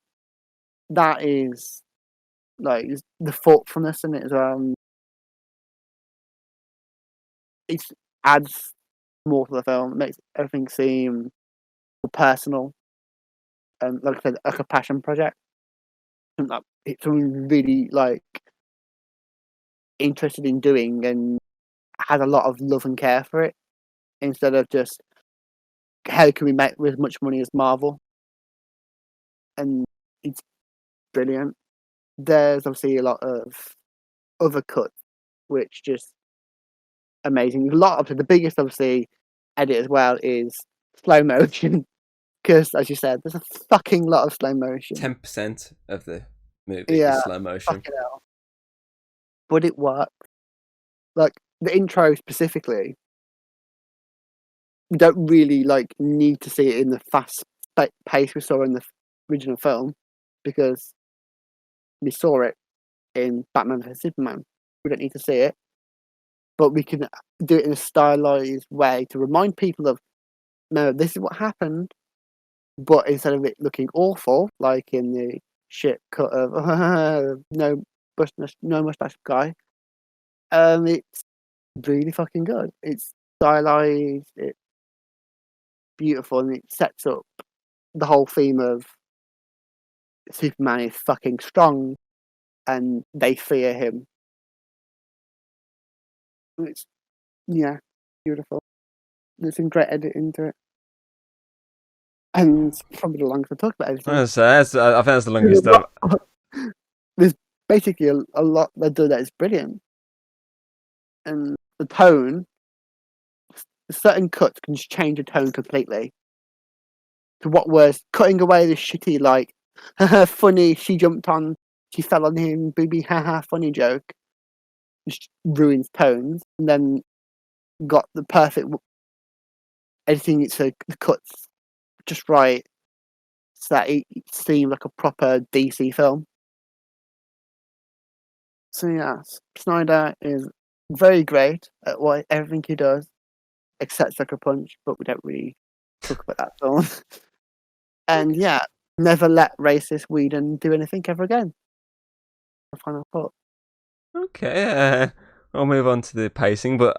that is like the thoughtfulness in it as well. It adds more to the film. It makes everything seem more personal and like I said, like a passion project. And that it's something really like interested in doing and has a lot of love and care for it instead of just how can we make as much money as Marvel. And it's brilliant. There's obviously a lot of other cuts which just amazing. A lot of the biggest obviously edit as well is slow motion because as you said, there's a fucking lot of slow motion. 10% of the movie is Yeah, slow motion. fucking hell. But it works. Like the intro specifically, we don't really like need to see it in the fast pace we saw in the original film because we saw it in Batman vs Superman. We don't need to see it, but we can do it in a stylized way to remind people of no, this is what happened. But instead of it looking awful, like in the shit cut of no mustache guy, it's really fucking good. It's stylized, it's beautiful, and it sets up the whole theme of Superman is fucking strong, and they fear him. It's yeah, beautiful. There's some great editing to it, and probably the longest I talked about everything. I think that's the longest stuff. There's basically a lot they do that is brilliant, and the tone. Certain cuts can just change the tone completely. To what was cutting away the shitty like, funny. She jumped on, she fell on him, booby, haha, funny joke. Just ruins tones, and then got the perfect editing. It's the cuts just right, so that it seemed like a proper DC film. So yeah, Snyder is very great at everything he does, except Sucker Punch, but we don't really talk about that film. And yeah, never let racist Whedon do anything ever again. The final thought. Okay, I'll move on to the pacing, but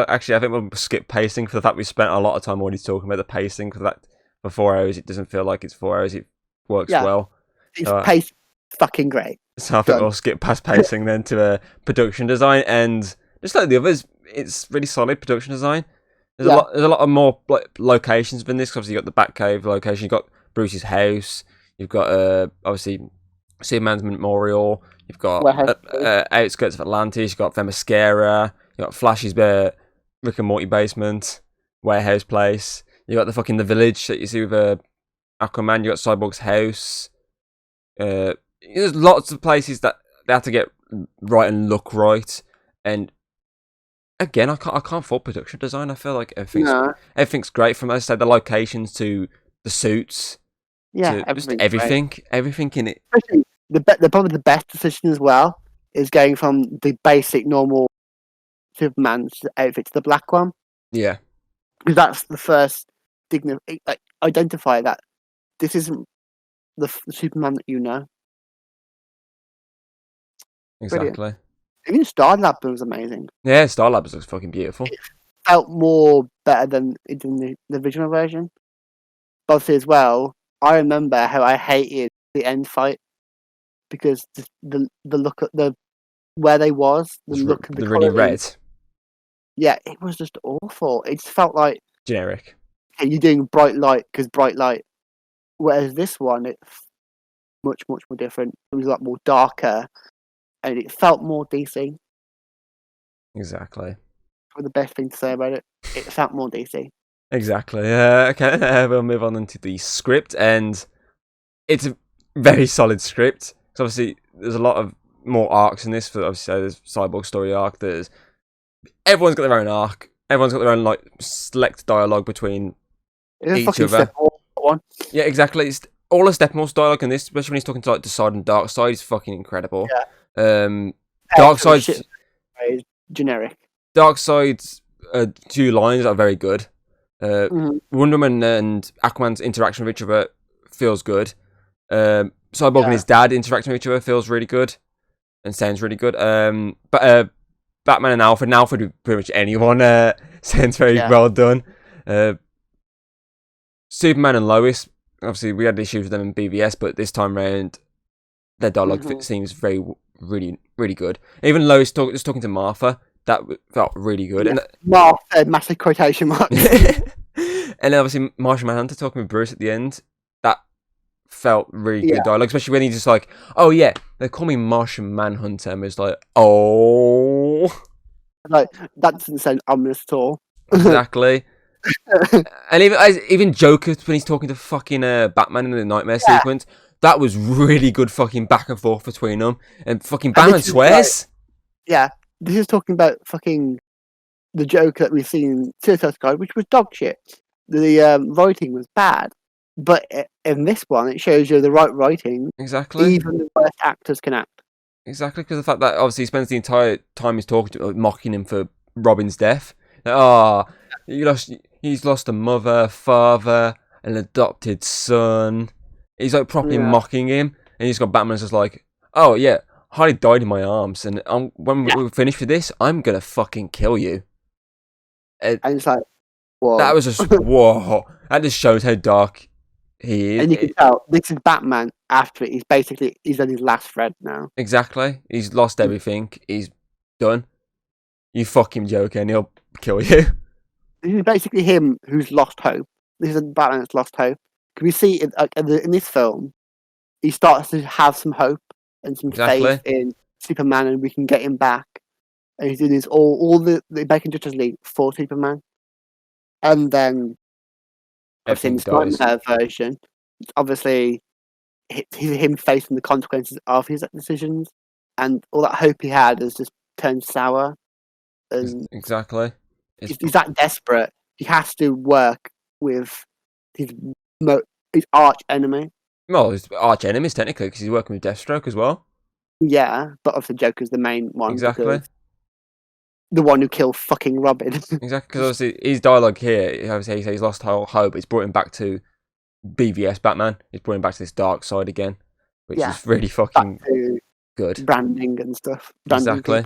actually I think we'll skip pacing for the fact we spent a lot of time already talking about the pacing. For that, for 4 hours, it doesn't feel like it's 4 hours. It works Yeah, well. it's pace fucking great. So I think we'll skip past pacing then to production design, and just like the others, it's really solid production design. There's a lot of more like locations than this. 'Cause obviously, you got the Batcave location, you got Bruce's house, you've got obviously Superman's memorial, you've got outskirts of Atlantis, you've got Themyscira, you've got Flash's Rick and Morty basement, warehouse place, you got the village that you see with Aquaman, you got Cyborg's house. There's lots of places that they have to get right and look right, and again, I can't fault production design. I feel like everything's great, from as I said, the locations to the suits, to just everything in it. Especially probably the best decision as well is going from the basic normal Superman's outfit's the black one, Yeah, because that's the first identify that this isn't the Superman that you know. Brilliant. exactly. Even Starlab was amazing. Yeah, Starlabs looks fucking beautiful. Felt more better than it in the original version. But obviously, as well, I remember how I hated the end fight because the look at the where they was, the look of the The really coloring. red, Yeah, it was just awful. It just felt like, generic. hey, you're doing bright light because bright light. Whereas this one, it's much more different. It was a lot more darker, and it felt more DC. Exactly. Probably the best thing to say about it. It felt more DC. Exactly. Okay, we'll move on into the script, and it's a very solid script. So obviously, there's a lot of more arcs in this. For obviously, there's Cyborg story arc. There's everyone's got their own arc. Everyone's got their own like select dialogue between It was each fucking other. one. Yeah, exactly. It's all of Steppenwolf's dialogue in this, especially when he's talking to like Decide and Darkseid, is fucking incredible. Yeah. Darkseid's Generic. Darkseid's 2 lines are very good. Wonder Woman and Aquaman's interaction with each other feels good. Cyborg and his dad interacting with each other feels really good and sounds really good. But Batman and Alfred with pretty much anyone sounds very well done. Superman and Lois, obviously we had issues with them in BVS, but this time round their dialogue seems really good. Even Lois just talking to Martha, that felt really good. Yeah. And Martha, massive quotation marks. and obviously Martian Manhunter talking with Bruce at the end, that felt really good dialogue, especially when he's just like, oh yeah, they call me Martian Manhunter, and it's like, oh, like that doesn't sound ominous at all. exactly. And even Joker when he's talking to fucking Batman in the nightmare sequence, that was really good fucking back and forth between them, and fucking Batman swears. This is talking about fucking the Joker that we've seen in Suicide Squad, which was dog shit. The writing was bad, but in this one, it shows you the right writing. Exactly. Even the worst actors can act. Exactly, because the fact that obviously he spends the entire time he's talking to mocking him for Robin's death. Like, he's lost a mother, father, an adopted son. He's like properly mocking him, and he's got Batman's just like, oh yeah, Harley died in my arms, and when we're finished with this, I'm gonna fucking kill you. And it's like, whoa. That was just whoa. That just shows how dark he is. And you can tell this is Batman after it. He's on his last thread now. Exactly. He's lost everything. He's done. You fuck him, Joker, and he'll kill you. This is basically him who's lost hope. This is Batman that's lost hope. Can we see in this film, he starts to have some hope and some faith in Superman, and we can get him back. And he's doing this all the American Justice League for Superman. And then, obviously, in the Nightmare version, it's obviously him facing the consequences of his decisions, and all that hope he had has just turned sour. And exactly. He's that desperate. He has to work with his arch enemy. Well, his arch enemies technically, because he's working with Deathstroke as well. Yeah, but obviously Joker's the main one. Exactly. The one who killed fucking Robin. Exactly, because obviously his dialogue here, he says he's lost hope. It's brought him back to BVS Batman. It's brought him back to this dark side again, which is really fucking good. Branding and stuff. Exactly.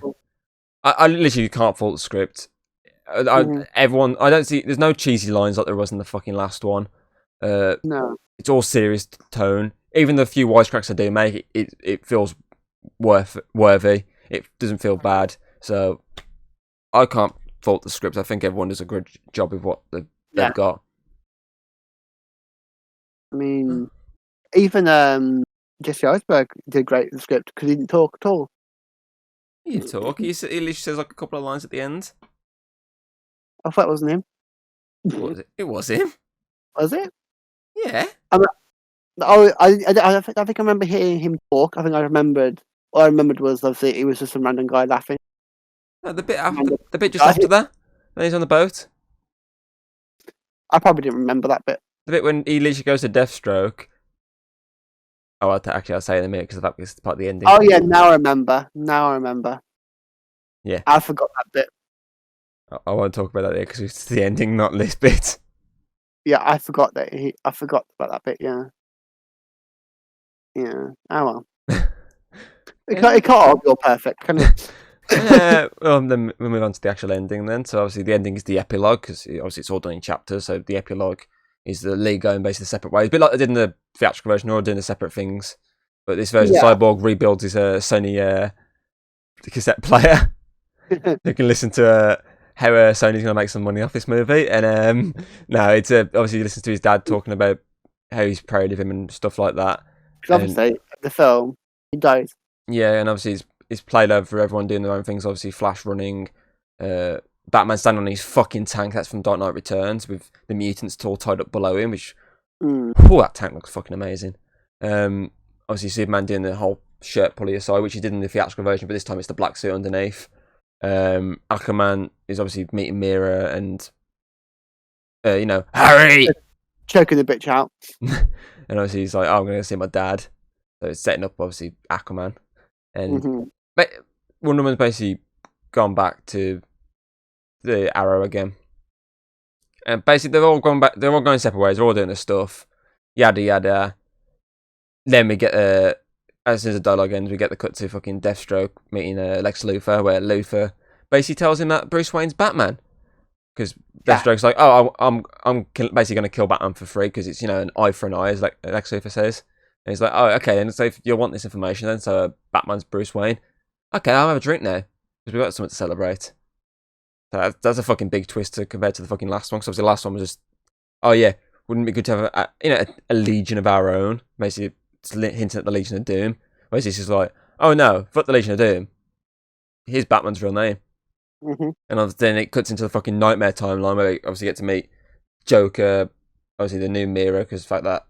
I literally can't fault the script. Everyone, I don't see. There's no cheesy lines like there was in the fucking last one. No, it's all serious tone. Even the few wisecracks I do make, it feels worthy. It doesn't feel bad. So I can't fault the script. I think everyone does a good job with what they've got. I mean, even Jesse Eisenberg did great with the script because he didn't talk at all. He didn't talk. He literally says like a couple of lines at the end. I thought it wasn't him. It was him. Was it? Yeah. I think I remember hearing him talk. I think I remembered. All I remembered was obviously it was just some random guy laughing. No, the bit just after that, when he's on the boat. I probably didn't remember that bit. The bit when he literally goes to Deathstroke. Oh, I'll say it in a minute because that was part of the ending. Oh yeah, now I remember. Yeah, I forgot that bit. I won't talk about that there because it's the ending, not this bit. Yeah, I forgot that. I forgot about that bit. Yeah, yeah. Oh well. Yeah. It can't all be all perfect, can it? Well, then we'll move on to the actual ending then. So obviously the ending is the epilogue because obviously it's all done in chapters. So the epilogue is the league going basically separate ways, a bit like they did in the theatrical version, or doing the separate things. But this version, Yeah. Cyborg rebuilds his Sony cassette player. You can listen to how Sony's going to make some money off this movie, and no, it's obviously he listens to his dad talking about how he's proud of him and stuff like that. Because And obviously, the film, he dies. yeah, and obviously it's played over for everyone doing their own things. Obviously, Flash running, Batman standing on his fucking tank. That's from Dark Knight Returns with the mutants all tied up below him. Which, Mm. that tank looks fucking amazing. Obviously Superman doing the whole shirt pulley aside, which he did in the theatrical version, but this time it's the black suit underneath. Aquaman is obviously meeting Mira and Harry, Choking the bitch out. and obviously he's like, "Oh, I'm going to see my dad." So it's setting up obviously Aquaman, and Hmm. Wonder Woman's basically gone back to the Arrow again, and basically they're all going back. They're all going separate ways. They're all doing their stuff, yada yada. Then we get as soon as the dialogue ends, we get the cut to fucking Deathstroke meeting Lex Luthor, where Luthor basically tells him that Bruce Wayne's Batman. Because Yeah. Deathstroke's like, oh, basically going to kill Batman for free because it's an eye for an eye, as like Lex Luthor says. And he's like, oh, okay, and so if you want this information, then so Batman's Bruce Wayne. Okay, I'll have a drink now because we've got something to celebrate. So that's a fucking big twist compared to the fucking last one. Because obviously the last one was just, oh yeah, wouldn't it be good to have a legion of our own? Basically, it's hinting at the Legion of Doom. Whereas this is like, oh no, fuck the Legion of Doom. Here's Batman's real name. Hmm. And then it cuts into the fucking nightmare timeline where we obviously get to meet Joker, obviously the new Mira, because the fact that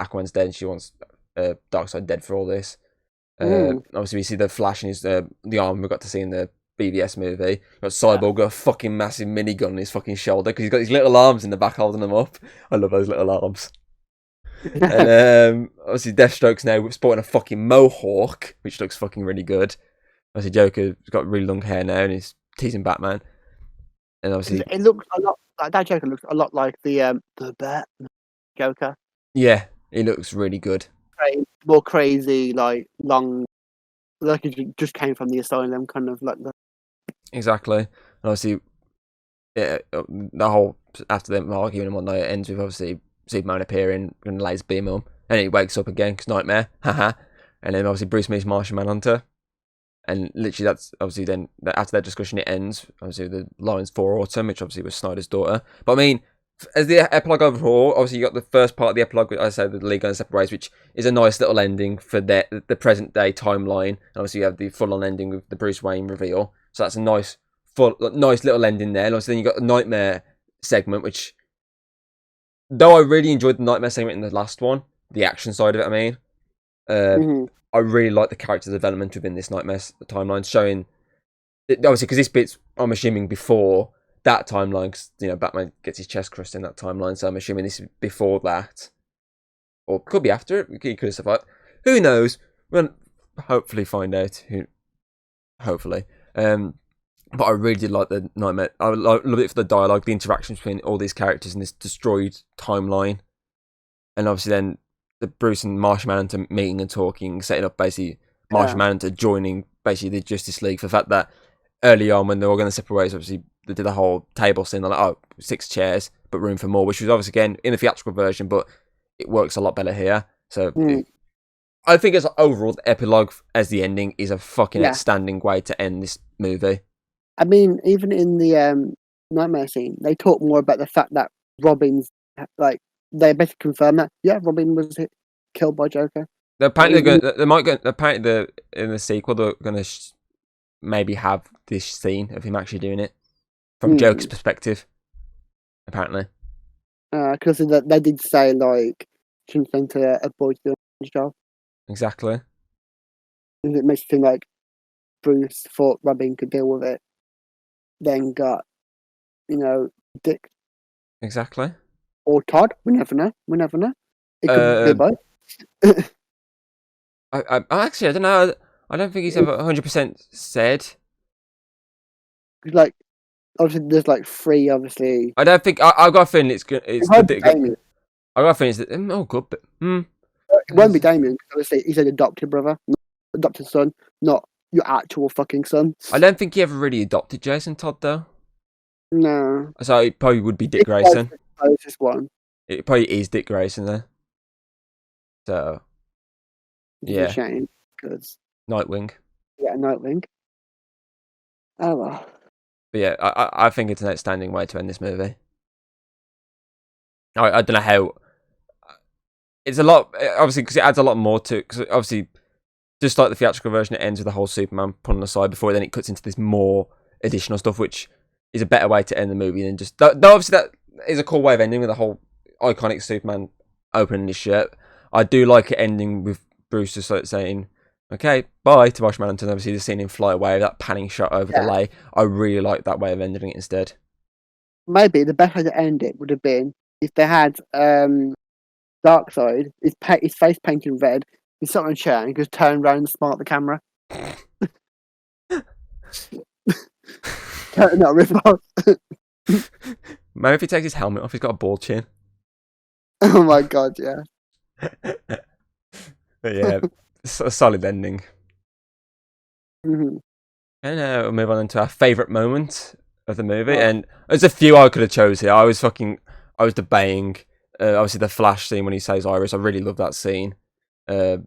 Aquaman's dead and she wants Darkseid dead for all this. Mm. Obviously, we see the Flash in his the arm we got to see in the BVS movie. We've got Yeah. Cyborg got a fucking massive minigun on his fucking shoulder because he's got these little arms in the back holding them up. I love those little arms. And obviously, Deathstroke's now sporting a fucking mohawk, which looks fucking really good. Obviously, Joker's got really long hair now and he's teasing Batman. And obviously, It looks a lot like that. Joker looks a lot like the Bat Joker. yeah, he looks really good. More crazy, like long, like it just came from the asylum, kind of like the. Exactly. And obviously, yeah, the whole after them arguing and whatnot, it ends with obviously Superman appearing and lays beam on, and he wakes up again because nightmare, haha. And then obviously Bruce meets Martian Manhunter, and literally that's obviously then after that discussion it ends. Obviously the lines for Autumn, which obviously was Snyder's daughter. But I mean, as the epilogue overall, obviously you got the first part of the epilogue, I said the League going separate ways, which is a nice little ending for the present day timeline. And obviously you have the full on ending with the Bruce Wayne reveal, so that's a nice nice little ending there. And obviously then you got the Nightmare segment, which though I really enjoyed the Nightmare segment in the last one, the action side of it, I mean, Mm-hmm. I really like the character development within this Nightmare timeline, showing obviously because this bit's I'm assuming before that timeline, because Batman gets his chest crushed in that timeline, so I'm assuming this is before that, or could be after it. He could have survived. Who knows? We'll hopefully find out. Hopefully. But I really did like the Nightmare. I love it for the dialogue, the interactions between all these characters in this destroyed timeline, and obviously then the Bruce and Martian Manhunter meeting and talking, setting up basically Martian Yeah. Manhunter joining basically the Justice League for the fact that early on when they were going to separate ways, obviously they did the whole table scene. They're like, oh, 6 chairs, but room for more, which was obviously again in the theatrical version, but it works a lot better here. So Mm. I think as overall the epilogue as the ending is a fucking Yeah. outstanding way to end this movie. I mean, even in the nightmare scene, they talk more about the fact that Robin's like they basically confirm that Robin was killed by Joker. Apparently, Even, they might go. Apparently, in the sequel, they're going to maybe have this scene of him actually doing it from Joker's perspective. Apparently, because they did say like shouldn't send a boy to do his job, exactly. and it makes it seem like Bruce thought Robin could deal with it, then got Dick Exactly. or Todd. We never know. We never know. It could be Uh, both. I actually I don't know. I don't think he's ever 100% said. Like obviously there's like three. Obviously, I don't think I got a feeling it's good. it It's won't be Damien. I got a feeling it's oh good, but It won't be Damien because obviously he's an adopted brother, not adopted son, not your actual fucking son. I don't think he ever really adopted Jason Todd though. No, So it probably would be Dick it was Grayson. the closest one. It probably is Dick Grayson there. So Which is a yeah, shame because Nightwing. yeah, Nightwing. Oh well. But yeah, I think it's an outstanding way to end this movie. I don't know how. It's a lot, obviously, because it adds a lot more to it. Because obviously, just like the theatrical version, it ends with the whole Superman put on the side before then it cuts into this more additional stuff, which is a better way to end the movie than just. Though obviously, that is a cool way of ending with the whole iconic Superman opening his shirt. I do like it ending with Bruce just like saying, okay, bye to Marshall Manhunter. Obviously, the scene him fly away, that panning shot over the Yeah. lake. I really like that way of ending it instead. Maybe the best way to end it would have been if they had Darkseid, his face painted red, he's sat on a chair and he just turn around and smile at the camera. Not rip off. Maybe if he takes his helmet off, he's got a bald chin. Oh my god, yeah. But yeah, it's a solid ending. Mm-hmm. And we'll move on into our favourite moment of the movie. Oh. And there's a few I could have chose here. I was debating. Obviously, the Flash scene when he says Iris. I really love that scene. There's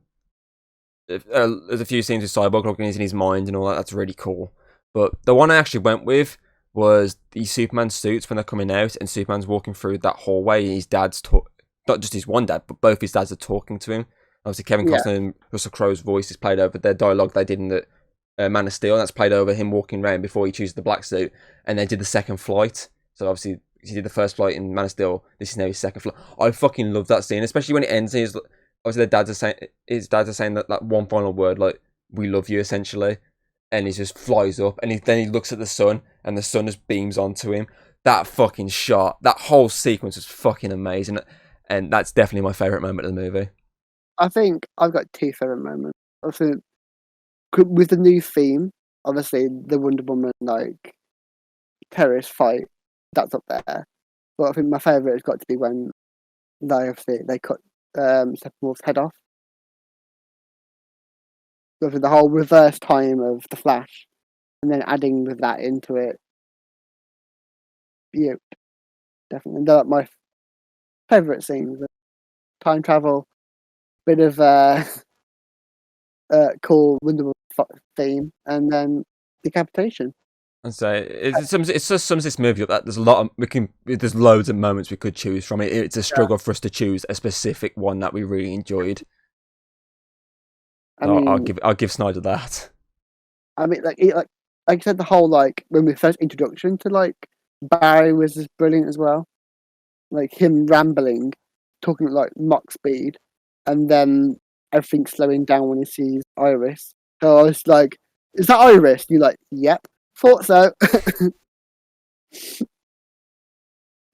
a few scenes with Cyborg looking in his mind and all that. That's really cool. But the one I actually went with was the Superman suits when they're coming out and Superman's walking through that hallway. And his dad's not just his one dad, but both his dads are talking to him. Obviously, Kevin Yeah. Costner and Russell Crowe's voice is played over their dialogue they did in the Man of Steel. And that's played over him walking around before he chooses the black suit. And they did the second flight. So obviously, he did the first flight in Man of Steel. This is now his second flight. I fucking love that scene, especially when it ends. And obviously, his dads are saying that one final word, like "we love you," essentially, and he just flies up, and then he looks at the sun, and the sun just beams onto him. That fucking shot, that whole sequence was fucking amazing, and that's definitely my favorite moment of the movie. I think I've got two favourite moments. I think with the new theme, obviously the Wonder Woman like terrorist fight, that's up there. But I think my favourite has got to be when they cut Steppenwolf's head off. Obviously the whole reverse time of the Flash, and then adding with that into it. Yeah, definitely. They're like my favourite scenes. Time travel, bit of cool Wonder Woman theme, and then decapitation. And so it just sums this movie up. That there's a lot of there's loads of moments we could choose from. It's a struggle for us to choose a specific one that we really enjoyed. I mean, I'll give Snyder that. like I said, the whole like when we first introduction to like Barry was just brilliant as well. Like him rambling, talking at like Mach speed, and then everything slowing down when he sees Iris. So I was like, "Is that Iris?" And you're like, "Yep, thought so."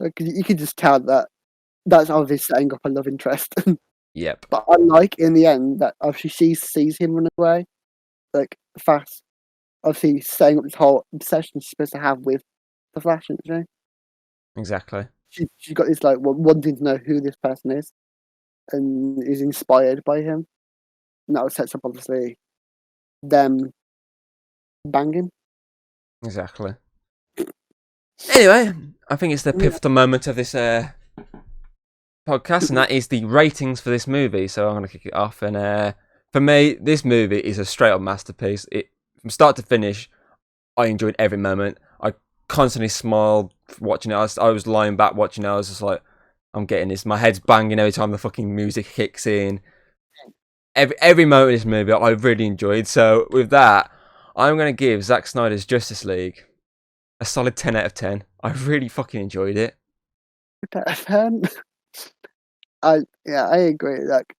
Like, you could just tell that that's obviously setting up a love interest. Yep. But I like in the end that obviously she sees him run away, like fast. Obviously, setting up this whole obsession she's supposed to have with the Flash, isn't she? Exactly. She's got this like wanting to know who this person is, and is inspired by him. And that sets up obviously them banging. Exactly. Anyway, I think it's the pivotal moment of this podcast, and that is the ratings for this movie. So I'm going to kick it off. And for me, this movie is a straight up masterpiece. From start to finish, I enjoyed every moment. I constantly smiled watching it. I was lying back watching it. I was just like, I'm getting this. My head's banging every time the fucking music kicks in. Every moment of this movie, I really enjoyed. So with that, I'm going to give Zack Snyder's Justice League a solid 10 out of 10. I really fucking enjoyed it. I agree. Like,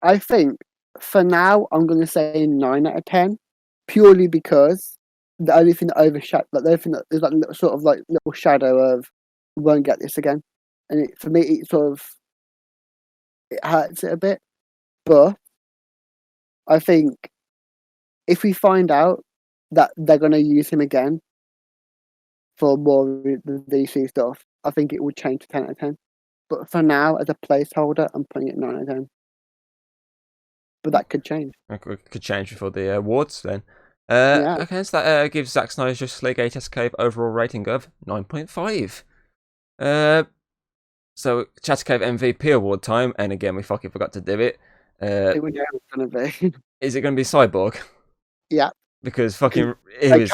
I think for now I'm going to say 9 out of 10, purely because the only thing that overshadowed, like the only thing that is like little, sort of like little shadow of we won't get this again, and for me it sort of it hurts it a bit. But I think if we find out that they're going to use him again, for more of the DC stuff, I think it would change to 10 out of 10. But for now, as a placeholder, I'm putting it 9 out of 10. But that could change. Could change before the awards then. Yeah. Okay, so that gives Zack Snyder's Justice League Ace Cave overall rating of 9.5. So Chat Cave MVP award time, and again we fucking forgot to do it. It would it's going to be. Is it going to be Cyborg? Yeah. Because fucking character is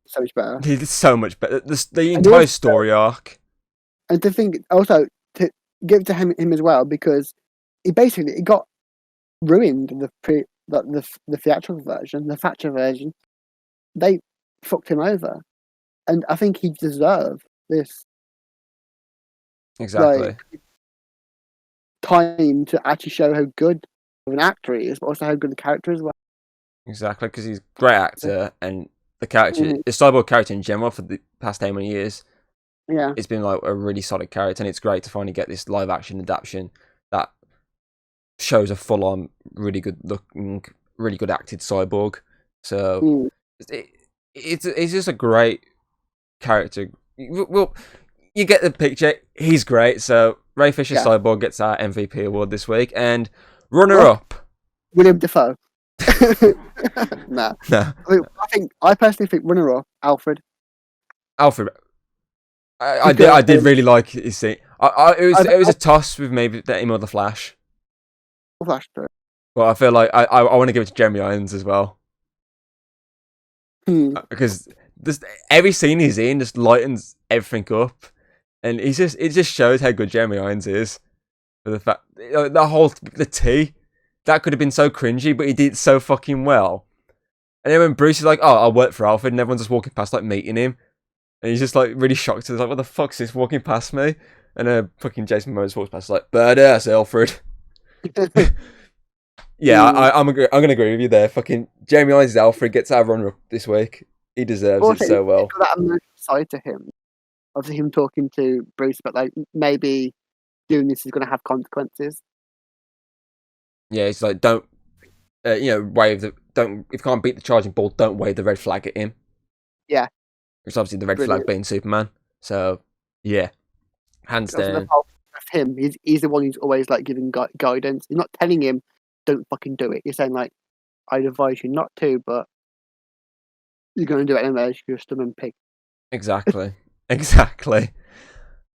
so much better. he did so much better. The entire story arc. And to think also to give it to him as well, because it got ruined the theatrical version, the Thatcher version. They fucked him over, and I think he deserved this Exactly. time to actually show how good of an actor he is, but also how good the character is. Well, exactly, because he's a great actor, and the character, the Cyborg character in general, for the past how many years, it's been like a really solid character, and it's great to finally get this live action adaptation that shows a full on, really good looking, really good acted Cyborg. So it's just a great character. Well, you get the picture. He's great. So Ray Fisher's Cyborg gets our MVP award this week, and runner up William Dafoe. Nah. I personally think runner up Alfred. I did really like his scene. It was a toss with maybe him or the Flash. Flash. But I feel like I want to give it to Jeremy Irons as well. Because every scene he's in just lightens everything up, and it just shows how good Jeremy Irons is. For the fact the tea that could have been so cringy, but he did it so fucking well. And then when Bruce is like, "Oh, I'll work for Alfred," and everyone's just walking past, like meeting him, and he's just like really shocked. He's like, "What the fuck's this walking past me?" And fucking Jason Momoa walks past, like, "Badass, Alfred." Yeah, I'm gonna agree with you there. Fucking Jeremy Irons' Alfred gets our runner up this week. He deserves it so well. That emotional side to him, obviously him talking to Bruce, but like maybe doing this is going to have consequences. Yeah, it's like don't if you can't beat the charging ball, don't wave the red flag at him. Yeah, it's obviously the red flag being Superman. So yeah, hands down. Him, he's the one who's always like giving guidance. You're not telling him don't fucking do it. You're saying like I'd advise you not to, but you're going to do it anyway. You're a stubborn pig. Exactly.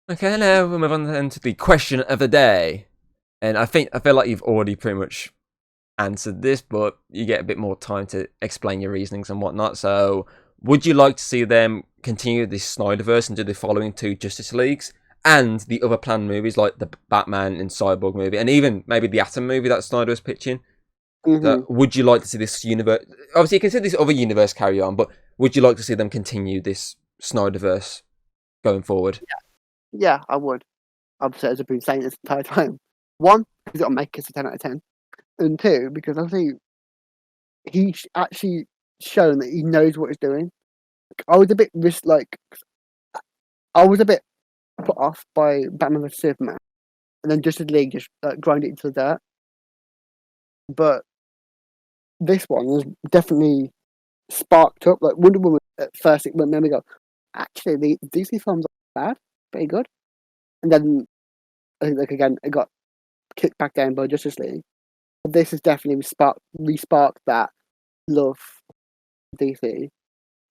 Okay, now we'll move on then to the question of the day. And I feel like you've already pretty much answered this, but you get a bit more time to explain your reasonings and whatnot. So, would you like to see them continue this Snyderverse and do the following 2 Justice Leagues and the other planned movies like the Batman and Cyborg movie, and even maybe the Atom movie that Snyder was pitching? So would you like to see this universe? Obviously, you can see this other universe carry on, but would you like to see them continue this Snyderverse going forward? Yeah, I would. Obviously, as I've been saying this entire time. 1, because it'll make us a 10 out of 10. And 2, because I think he's actually shown that he knows what he's doing. I was a bit put off by Batman vs Superman, and then Justice League just grind it into the dirt. But this one was definitely sparked up. Like Wonder Woman at first, it made me go, actually, the DC films are bad, pretty good. And then, I think, like again, it got kicked back down by Justice League. But this has definitely re-sparked that love for DC.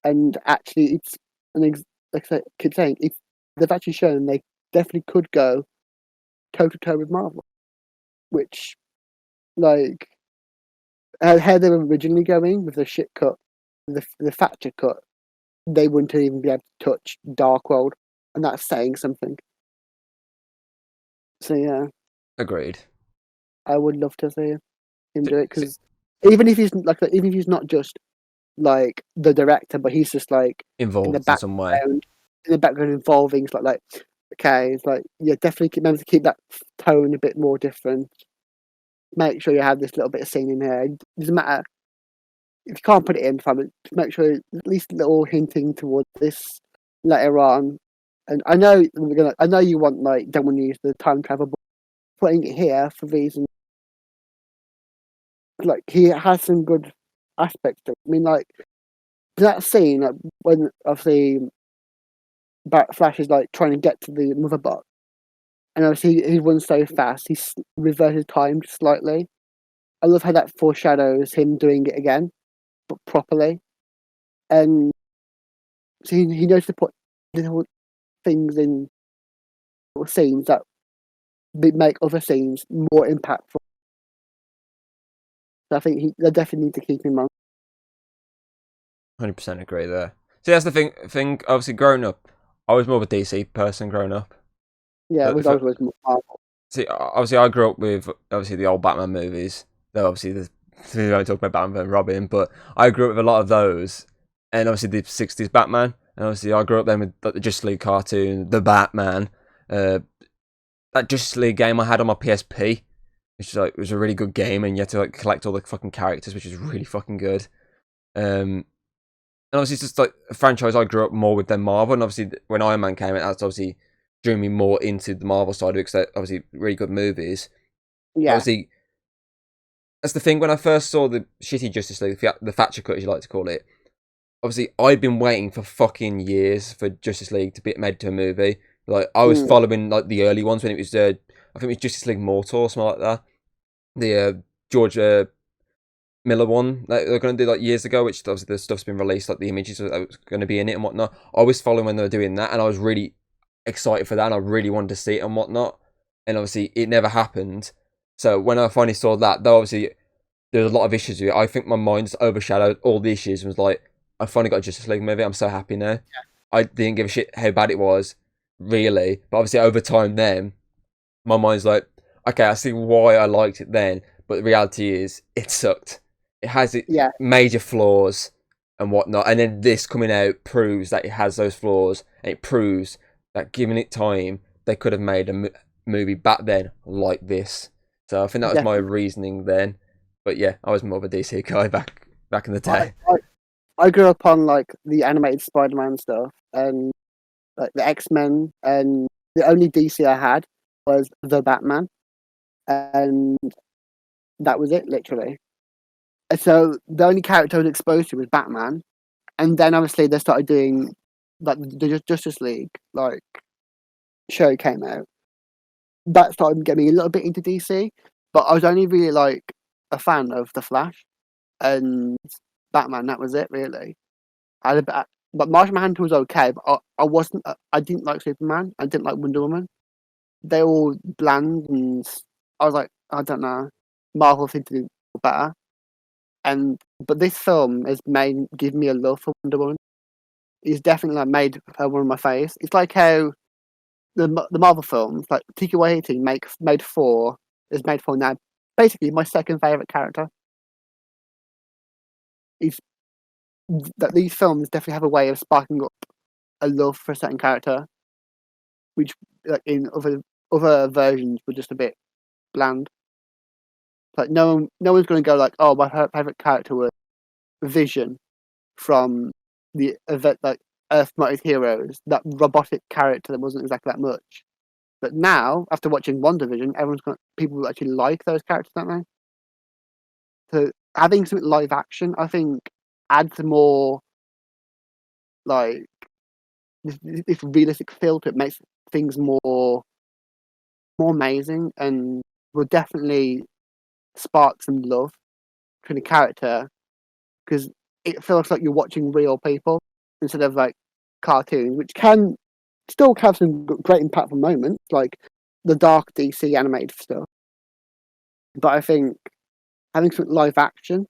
And actually, it's like I keep saying, they've actually shown they definitely could go toe to toe with Marvel, which, like, how they were originally going with the shit cut, the Thatcher cut, they wouldn't even be able to touch Darkworld, and that's saying something. So yeah, agreed. I would love to see him do it, because even if he's not just like the director, but he's just like involved in some way. In the background, involving stuff like, okay, it's like, yeah, definitely remember to keep that tone a bit more different. Make sure you have this little bit of scene in here. It doesn't matter if you can't put it in, fine, but make sure at least a little hinting towards this later on. And I know you don't want to use the time travel, but putting it here for reasons like he has some good aspects to it. I mean, like that scene, like, when obviously Flash is like trying to get to the mother box, and obviously he runs so fast, he reverses time slightly. I love how that foreshadows him doing it again, but properly. And so he knows to put little things in little scenes that make other scenes more impactful. So I think they definitely need to keep him on. 100% agree there. See, that's the thing. Obviously, growing up, I was more of a DC person growing up. Yeah, it was always more Marvel. See, obviously, I grew up with obviously the old Batman movies. Though obviously, we don't talk about Batman and Robin, but I grew up with a lot of those, and obviously the '60s Batman, and obviously I grew up then with like, the Justice League cartoon, the Batman, that Justice League game I had on my PSP, which was a really good game, and you had to like collect all the fucking characters, which is really fucking good. And obviously, it's just like a franchise I grew up more with than Marvel. And obviously, when Iron Man came out, that's obviously drew me more into the Marvel side of it because they're obviously really good movies. Yeah. Obviously, that's the thing. When I first saw the shitty Justice League, the Thatcher cut, as you like to call it, obviously, I'd been waiting for fucking years for Justice League to be made to a movie. Like, I was following like the early ones when it was, I think it was Justice League Mortal or something like that. The George Miller one that they're going to do like years ago, which obviously the stuff's been released, like the images that was going to be in it and whatnot. I was following when they were doing that, and I was really excited for that, and I really wanted to see it and whatnot. And obviously, it never happened. So when I finally saw that, though, obviously there was a lot of issues with it. I think my mind just overshadowed all the issues and was like, I finally got a Justice League movie. I'm so happy now. Yeah. I didn't give a shit how bad it was, really. But obviously, over time, then my mind's like, okay, I see why I liked it then. But the reality is, it sucked. It has major flaws and whatnot, and then this coming out proves that it has those flaws, and it proves that given it time, they could have made a movie back then like this. So I think that was my reasoning then. But yeah, I was more of a DC guy back in the day. I grew up on like the animated Spider-Man stuff and like the X-Men, and the only DC I had was the Batman, and that was it, literally. So the only character I was exposed to was Batman, and then obviously they started doing like the Justice League like show came out. That started getting me a little bit into DC, but I was only really like a fan of the Flash and Batman. That was it, really. But Martian Manhunter was okay, but I wasn't. I didn't like Superman. I didn't like Wonder Woman. They were bland, and I was like, I don't know. Marvel seemed to do better. But this film has given me a love for Wonder Woman. It's definitely like made her one of my faves. It's like how the Marvel films, like Taika Waititi is made for now. Basically, my second favorite character. Is that these films definitely have a way of sparking up a love for a certain character, which like in other versions were just a bit bland. Like no one's going to go like, oh, my favorite character was Vision from the event, like Earth Mightiest Heroes, that robotic character that wasn't exactly that much. But now, after watching WandaVision, people actually like those characters, don't they? So having something live action, I think, adds more like this realistic feel to it, makes things more amazing, and will definitely spark some love for the character because it feels like you're watching real people instead of like cartoons, which can still have some great impactful moments, like the dark DC animated stuff. But I think having some live action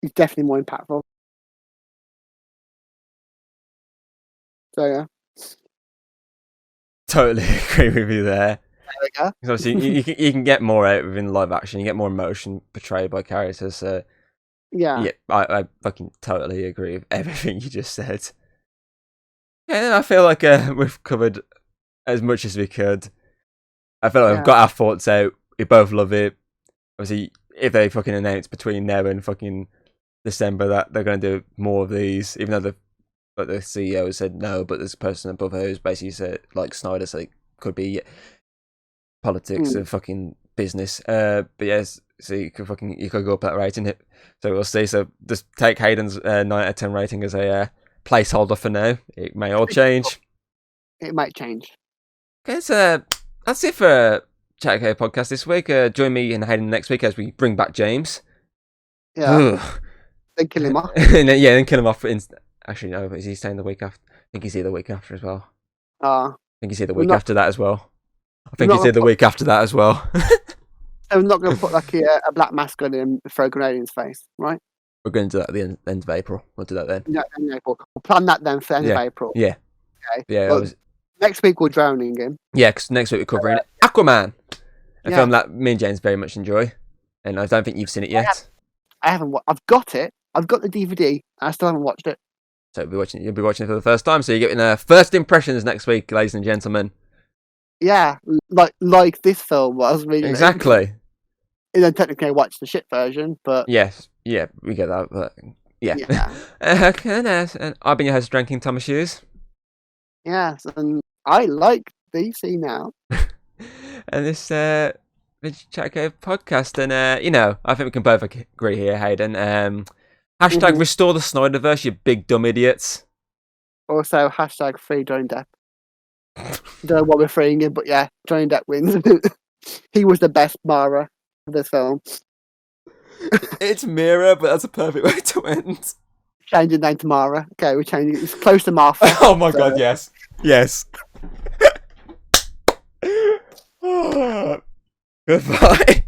is definitely more impactful. So yeah, Totally agree with you there. there we go. Because obviously you can get more out of in live action. You get more emotion portrayed by characters. So Yeah, I fucking totally agree with everything you just said. Yeah, I feel like we've covered as much as we could. I feel like we've got our thoughts out. We both love it. Obviously, if they fucking announce between now and fucking December that they're going to do more of these, even though the CEO said no, but this person above her who's basically said, like Snyder said, it could be politics and fucking business. But yes, so you could go up that rating. So we'll see. So just take Hayden's 9 out of 10 rating as a placeholder for now. It may all change. it might change. Okay, so that's it for Chat OK podcast this week. Join me and Hayden next week as we bring back James. Yeah, then kill him off. Yeah, then kill him off. Actually, no, is he staying the week after? I think he's here the week after as well. I think he's here the week after that as well. I think he's here the week after that as well. I'm not going to put like a black mask on him and throw a grenade in his face, right? We're going to do that at the end of April. We'll do that then. No, in April. We'll plan that then for the end of April. Yeah. Okay. Yeah. Well, next week we're drowning him. Yeah, because next week we're covering Aquaman, a film that me and James very much enjoy, and I don't think you've seen it yet. I haven't. I've got it. I've got the DVD. I still haven't watched it. So you'll be watching it for the first time. So you're getting first impressions next week, ladies and gentlemen. Yeah, like this film was really exactly. And then technically I watched the shit version, but yes, yeah, we get that. But yeah. And I've been your host, Drinking Thomas Hughes. Yes, and I like DC now. And this Chat podcast, and I think we can both agree here, Hayden. Hashtag restore the Snyderverse, you big dumb idiots. Also, hashtag free Johnny Depp. Don't know why we're freeing him, but yeah, Johnny Depp wins. He was the best Mara of this film. It's Mira, but that's a perfect way to end. Change the name to Mara. Okay, we're changing it. It's close to Martha. Oh my god, yes. Yes. Goodbye.